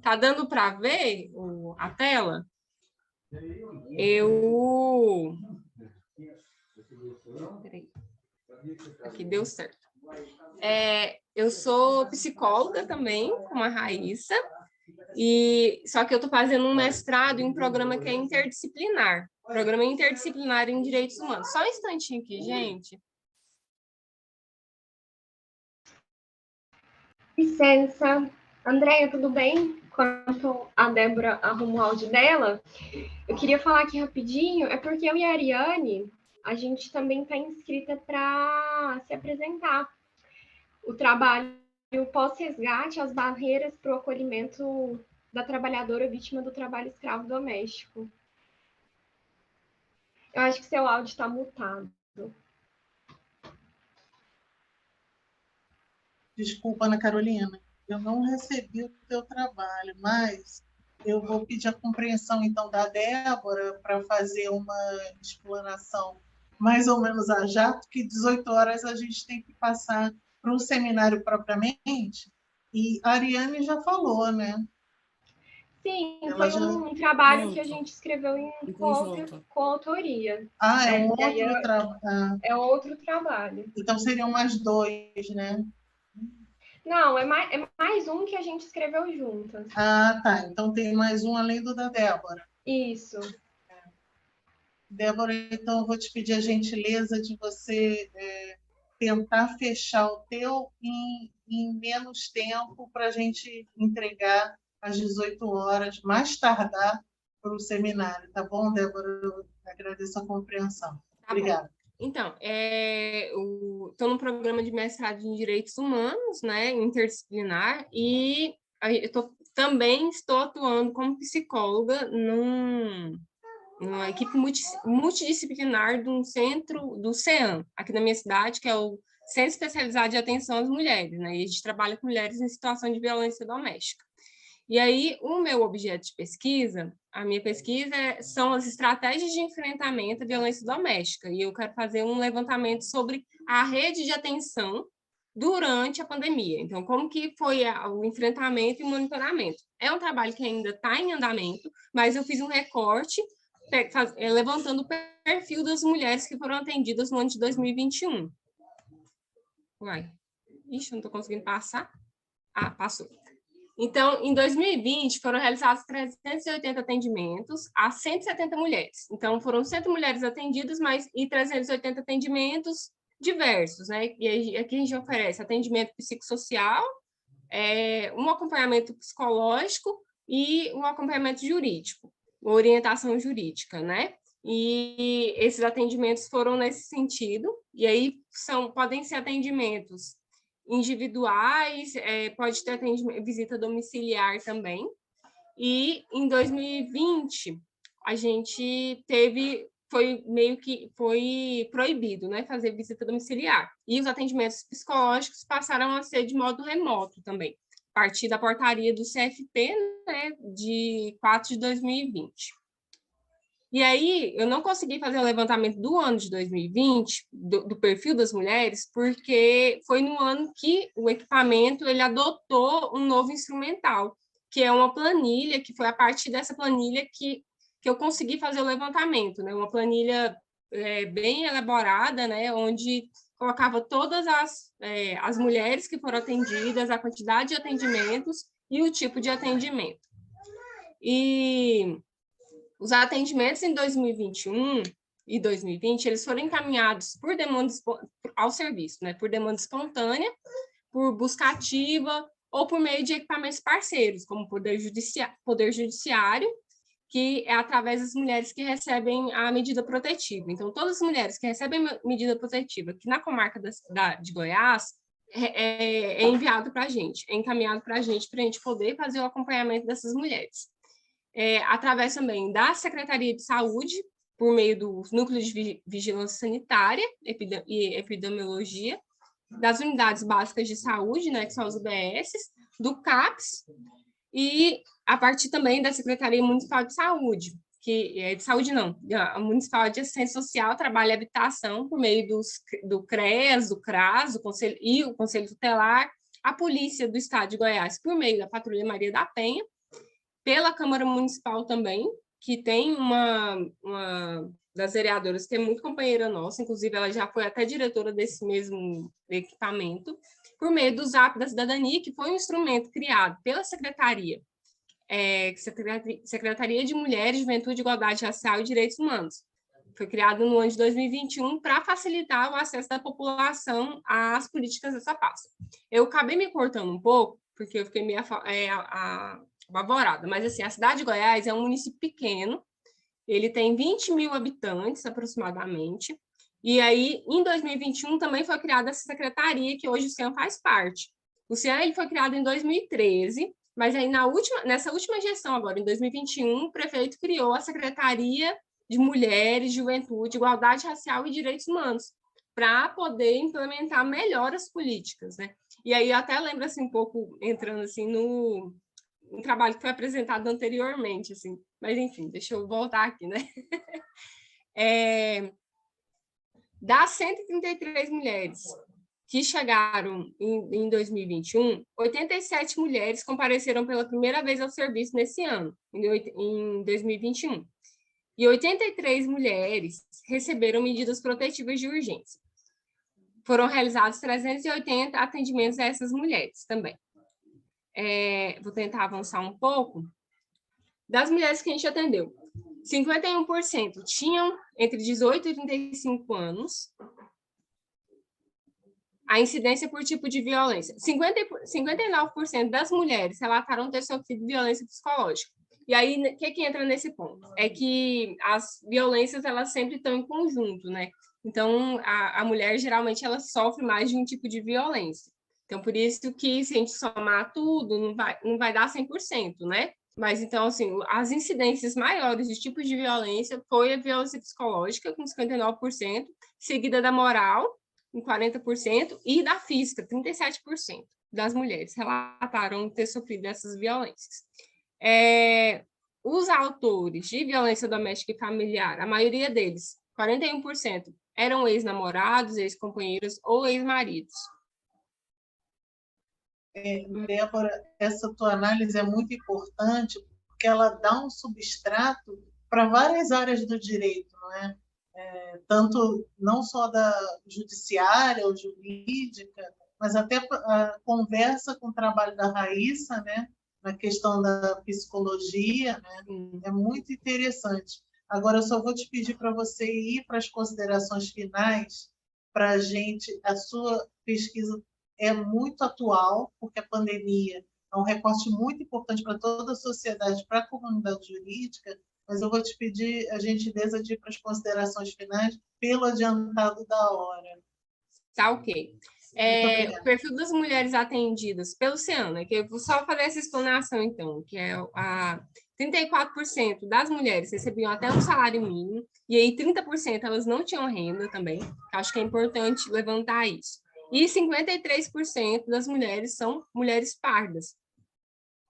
Tá dando para ver a tela? Aqui deu certo. Eu sou psicóloga também, como a Raíssa, só que eu estou fazendo um mestrado em um programa que é interdisciplinar. Programa interdisciplinar em direitos humanos. Só um instantinho aqui, gente. Licença. Andréia, tudo bem? Enquanto a Débora arruma o áudio dela, eu queria falar aqui rapidinho, porque eu e a Ariane, a gente também está inscrita para se apresentar. O trabalho pós-resgate, as barreiras para o acolhimento da trabalhadora vítima do trabalho escravo doméstico. Eu acho que seu áudio está mutado. Desculpa, Ana Carolina, eu não recebi o teu trabalho, mas eu vou pedir a compreensão, então, da Débora para fazer uma explanação mais ou menos a jato, que 18 horas a gente tem que passar para um seminário propriamente, e a Ariane já falou, né? Sim, foi um trabalho que a gente escreveu em coautoria. É um outro trabalho. É outro trabalho. Então, seriam mais 2, né? Não, é mais um que a gente escreveu juntas. Ah, tá. Então, tem mais um além do da Débora. Isso. Débora, então, eu vou te pedir a gentileza de você tentar fechar o teu em menos tempo para a gente entregar às 18 horas, mais tardar, para o seminário. Tá bom, Débora? Eu agradeço a compreensão. Tá Obrigada. Bom. Então, estou no programa de mestrado em Direitos Humanos, né, interdisciplinar, e também estou atuando como psicóloga numa equipe multidisciplinar de um centro do CEAM, aqui na minha cidade, que é o Centro Especializado de Atenção às Mulheres, né, e a gente trabalha com mulheres em situação de violência doméstica. E aí, o meu objeto de pesquisa, a minha pesquisa são as estratégias de enfrentamento à violência doméstica, e eu quero fazer um levantamento sobre a rede de atenção durante a pandemia. Então, como que foi o enfrentamento e o monitoramento? É um trabalho que ainda está em andamento, mas eu fiz um recorte levantando o perfil das mulheres que foram atendidas no ano de 2021. Ixi, não estou conseguindo passar. Ah, passou. Então, em 2020, foram realizados 380 atendimentos a 170 mulheres. Então, foram 100 mulheres atendidas, e 380 atendimentos diversos, né? E aí, aqui a gente oferece atendimento psicossocial, um acompanhamento psicológico e um acompanhamento jurídico, orientação jurídica, né? E esses atendimentos foram nesse sentido, e aí podem ser atendimentos individuais, pode ter visita domiciliar também. E em 2020, a gente foi proibido, né, fazer visita domiciliar. E os atendimentos psicológicos passaram a ser de modo remoto também, a partir da portaria do CFP, né, de 4 de 2020. E aí, eu não consegui fazer o levantamento do ano de 2020, do perfil das mulheres, porque foi no ano que o equipamento ele adotou um novo instrumental, que é uma planilha, que foi a partir dessa planilha que eu consegui fazer o levantamento, né? Uma planilha bem elaborada, né? Onde colocava todas as mulheres que foram atendidas, a quantidade de atendimentos e o tipo de atendimento. E os atendimentos em 2021 e 2020, eles foram encaminhados por demanda ao serviço, né? Por demanda espontânea, por busca ativa ou por meio de equipamentos parceiros, como o Poder Judiciário, que é através das mulheres que recebem a medida protetiva. Então, todas as mulheres que recebem a medida protetiva, que na comarca de Goiás, é enviado para a gente, é encaminhado para a gente poder fazer o acompanhamento dessas mulheres. Através também da Secretaria de Saúde, por meio do Núcleo de Vigilância Sanitária e Epidemiologia, das Unidades Básicas de Saúde, né, que são as UBSs, do CAPS, e a partir também da Secretaria Municipal de Saúde, a Municipal de Assistência Social, Trabalho e Habitação, por meio do CREAS, do CRAS, o Conselho Tutelar, a Polícia do Estado de Goiás, por meio da Patrulha Maria da Penha, pela Câmara Municipal também, que tem uma das vereadoras que é muito companheira nossa, inclusive ela já foi até diretora desse mesmo equipamento, por meio do Zap da Cidadania, que foi um instrumento criado pela Secretaria de Mulheres, Juventude, Igualdade Racial e Direitos Humanos. Foi criado no ano de 2021 para facilitar o acesso da população às políticas dessa pasta. Eu acabei me cortando um pouco, porque eu fiquei meio apavorada, mas assim, a cidade de Goiás é um município pequeno, ele tem 20 mil habitantes aproximadamente, e aí em 2021 também foi criada essa secretaria que hoje o CIAN faz parte. O CIAN ele foi criado em 2013, mas aí nessa última gestão agora, em 2021, o prefeito criou a Secretaria de Mulheres, Juventude, Igualdade Racial e Direitos Humanos, para poder implementar melhor as políticas, né? E aí eu até lembro assim um pouco entrando assim no trabalho que foi apresentado anteriormente, assim. Mas, enfim, deixa eu voltar aqui, né? Das 133 mulheres que chegaram em 2021, 87 mulheres compareceram pela primeira vez ao serviço nesse ano, em 2021. E 83 mulheres receberam medidas protetivas de urgência. Foram realizados 380 atendimentos a essas mulheres também. Vou tentar avançar um pouco. Das mulheres que a gente atendeu, 51% tinham entre 18 e 35 anos. A incidência por tipo de violência. 59% das mulheres relataram ter sofrido violência psicológica. E aí, o que entra nesse ponto? É que as violências, elas sempre estão em conjunto, né? Então, a mulher, geralmente, ela sofre mais de um tipo de violência. Então, por isso que, se a gente somar tudo, não vai dar 100%, né? Mas, então, assim, as incidências maiores de tipos de violência foi a violência psicológica, com 59%, seguida da moral, em 40%, e da física, 37% das mulheres relataram ter sofrido essas violências. Os autores de violência doméstica e familiar, a maioria deles, 41%, eram ex-namorados, ex-companheiros ou ex-maridos. Débora, essa tua análise é muito importante, porque ela dá um substrato para várias áreas do direito, não é? Tanto não só da judiciária ou jurídica, mas até a conversa com o trabalho da Raíssa, né, na questão da psicologia, né, é muito interessante. Agora, eu só vou te pedir para você ir para as considerações finais, para a gente, a sua pesquisa é muito atual, porque a pandemia é um recorte muito importante para toda a sociedade, para a comunidade jurídica, mas eu vou te pedir a gentileza de ir para as considerações finais pelo adiantado da hora. Tá, ok. O perfil das mulheres atendidas pelo CEAN, que eu vou só fazer essa explanação, então, que é 34% das mulheres recebiam até um salário mínimo, e aí 30% elas não tinham renda também, acho que é importante levantar isso. E 53% das mulheres são mulheres pardas,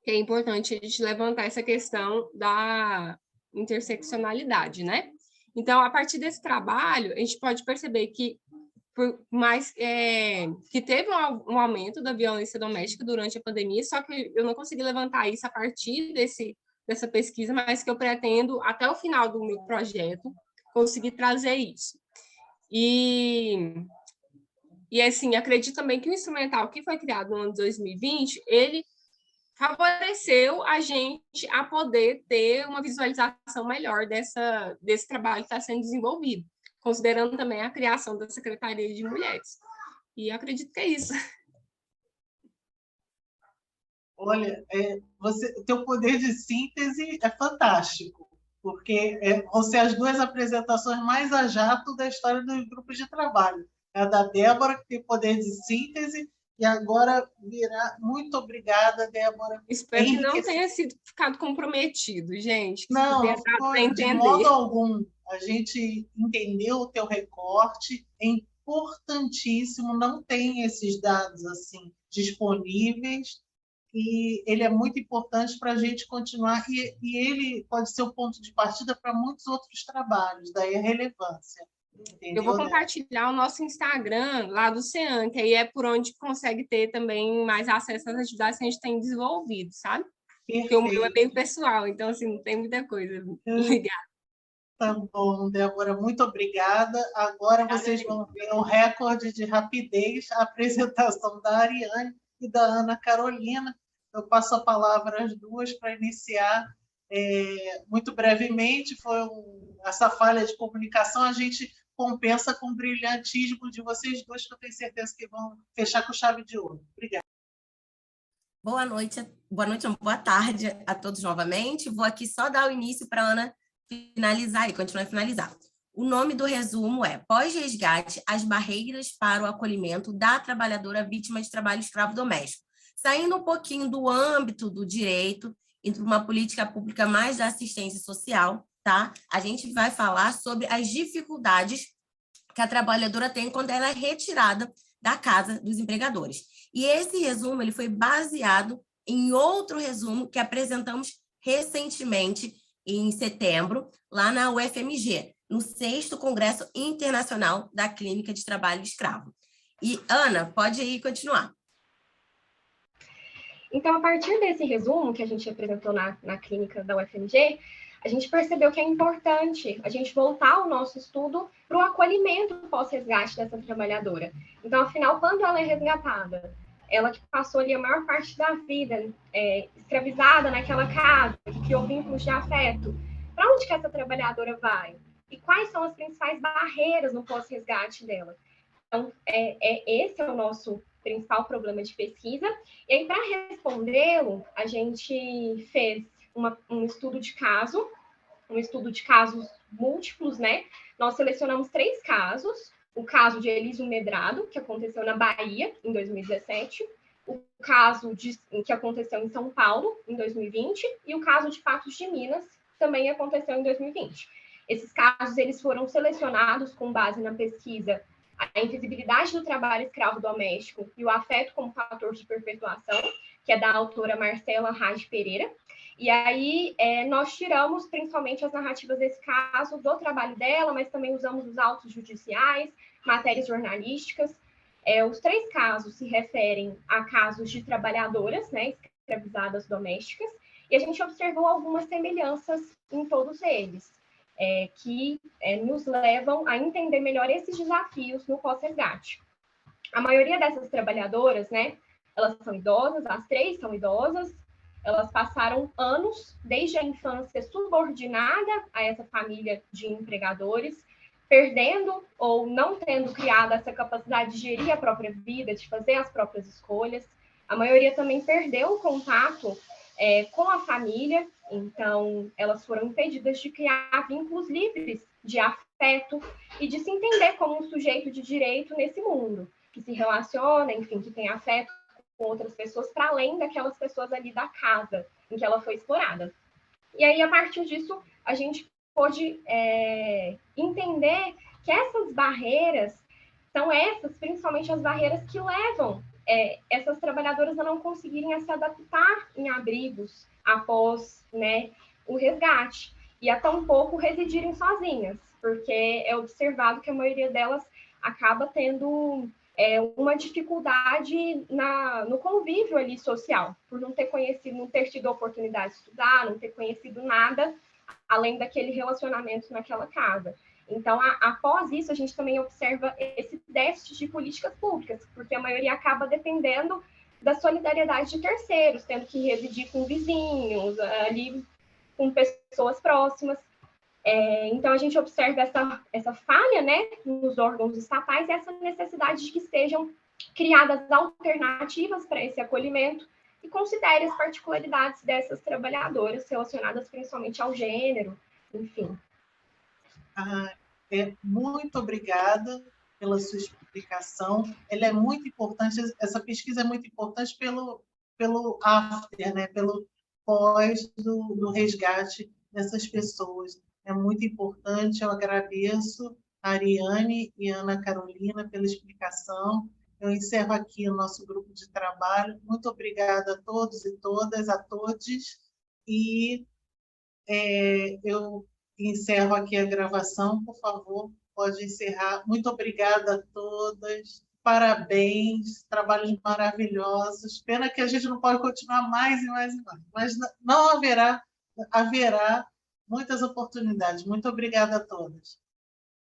que é importante a gente levantar essa questão da interseccionalidade, né? Então, a partir desse trabalho, a gente pode perceber que que teve um aumento da violência doméstica durante a pandemia, só que eu não consegui levantar isso a partir dessa pesquisa, mas que eu pretendo, até o final do meu projeto, conseguir trazer isso. E assim, acredito também que o instrumental que foi criado no ano de 2020, ele favoreceu a gente a poder ter uma visualização melhor desse trabalho que está sendo desenvolvido, considerando também a criação da Secretaria de Mulheres. E acredito que é isso. Olha, teu poder de síntese é fantástico, porque vão ser as duas apresentações mais a jato da história dos grupos de trabalho. A da Débora, que tem poder de síntese, e agora virá. Muito obrigada, Débora. Espero que não tenha ficado comprometido, gente. Não, foi de modo algum. A gente entendeu o teu recorte, é importantíssimo, não tem esses dados assim disponíveis, e ele é muito importante para a gente continuar, e ele pode ser o ponto de partida para muitos outros trabalhos, daí a relevância. Entendeu? Eu vou compartilhar o nosso Instagram lá do CEAN, que aí é por onde consegue ter também mais acesso às atividades que a gente tem desenvolvido, sabe? Perfeito. Porque o meu é bem pessoal, então assim, não tem muita coisa ligada. Tá bom, Débora, muito obrigada. Agora vocês vão ver o recorde de rapidez, a apresentação da Ariane e da Ana Carolina. Eu passo a palavra às duas para iniciar. Muito brevemente, essa falha de comunicação, a gente compensa com o brilhantismo de vocês dois, que eu tenho certeza que vão fechar com chave de ouro. Obrigada. Boa noite, boa tarde a todos novamente. Vou aqui só dar o início para a Ana finalizar e continuar a finalizar. O nome do resumo é Pós-resgate, as barreiras para o acolhimento da trabalhadora vítima de trabalho escravo doméstico. Saindo um pouquinho do âmbito do direito e para uma política pública mais da assistência social, tá? A gente vai falar sobre as dificuldades que a trabalhadora tem quando ela é retirada da casa dos empregadores. E esse resumo ele foi baseado em outro resumo que apresentamos recentemente, em setembro, lá na UFMG, no 6º Congresso Internacional da Clínica de Trabalho Escravo. E, Ana, pode aí continuar. Então, a partir desse resumo que a gente apresentou na clínica da UFMG, a gente percebeu que é importante a gente voltar o nosso estudo para o acolhimento pós-resgate dessa trabalhadora. Então, afinal, quando ela é resgatada, ela que passou ali a maior parte da vida escravizada naquela casa, que criou vínculos de afeto, para onde que essa trabalhadora vai? E quais são as principais barreiras no pós-resgate dela? Então, esse é o nosso principal problema de pesquisa. E aí, para respondê-lo, a gente fez um estudo de caso, um estudo de casos múltiplos, né? Nós selecionamos 3 casos. O caso de Elísio Medrado, que aconteceu na Bahia, em 2017, o caso que aconteceu em São Paulo, em 2020, e o caso de Patos de Minas, também aconteceu em 2020. Esses casos eles foram selecionados com base na pesquisa A Invisibilidade do Trabalho Escravo Doméstico e o Afeto como Fator de Perpetuação, que é da autora Marcela Raj Pereira. E aí nós tiramos principalmente as narrativas desse caso do trabalho dela, mas também usamos os autos judiciais, matérias jornalísticas. Os 3 casos se referem a casos de trabalhadoras, né, escravizadas domésticas, e a gente observou algumas semelhanças em todos eles, que nos levam a entender melhor esses desafios no pós-resgate. A maioria dessas trabalhadoras, né, elas são idosas, as 3 são idosas, elas passaram anos, desde a infância, subordinada a essa família de empregadores, perdendo ou não tendo criado essa capacidade de gerir a própria vida, de fazer as próprias escolhas. A maioria também perdeu o contato com a família, então elas foram impedidas de criar vínculos livres de afeto e de se entender como um sujeito de direito nesse mundo, que se relaciona, enfim, que tem afeto com outras pessoas para além daquelas pessoas ali da casa em que ela foi explorada. E aí, a partir disso, a gente pôde entender que essas barreiras são principalmente as barreiras que levam essas trabalhadoras a não conseguirem se adaptar em abrigos após, né, o resgate, e a tampouco residirem sozinhas, porque é observado que a maioria delas acaba tendo uma dificuldade no convívio ali social, por não ter conhecido, não ter tido a oportunidade de estudar, não ter conhecido nada além daquele relacionamento naquela casa. Então, após isso, a gente também observa esse déficit de políticas públicas, porque a maioria acaba dependendo da solidariedade de terceiros, tendo que residir com vizinhos, ali com pessoas próximas. Então, a gente observa essa falha, né, nos órgãos estatais e essa necessidade de que sejam criadas alternativas para esse acolhimento e considere as particularidades dessas trabalhadoras relacionadas principalmente ao gênero, enfim. Muito obrigada pela sua explicação. Ela é muito importante, essa pesquisa é muito importante pelo after, né, pelo pós do resgate dessas pessoas. É muito importante, eu agradeço a Ariane e a Ana Carolina pela explicação. Eu encerro aqui o nosso grupo de trabalho. Muito obrigada a todos e todas, a todos. E eu encerro aqui a gravação, por favor, pode encerrar. Muito obrigada a todas. Parabéns, trabalhos maravilhosos. Pena que a gente não pode continuar mais e mais e mais, mas não haverá muitas oportunidades. Muito obrigada a todas.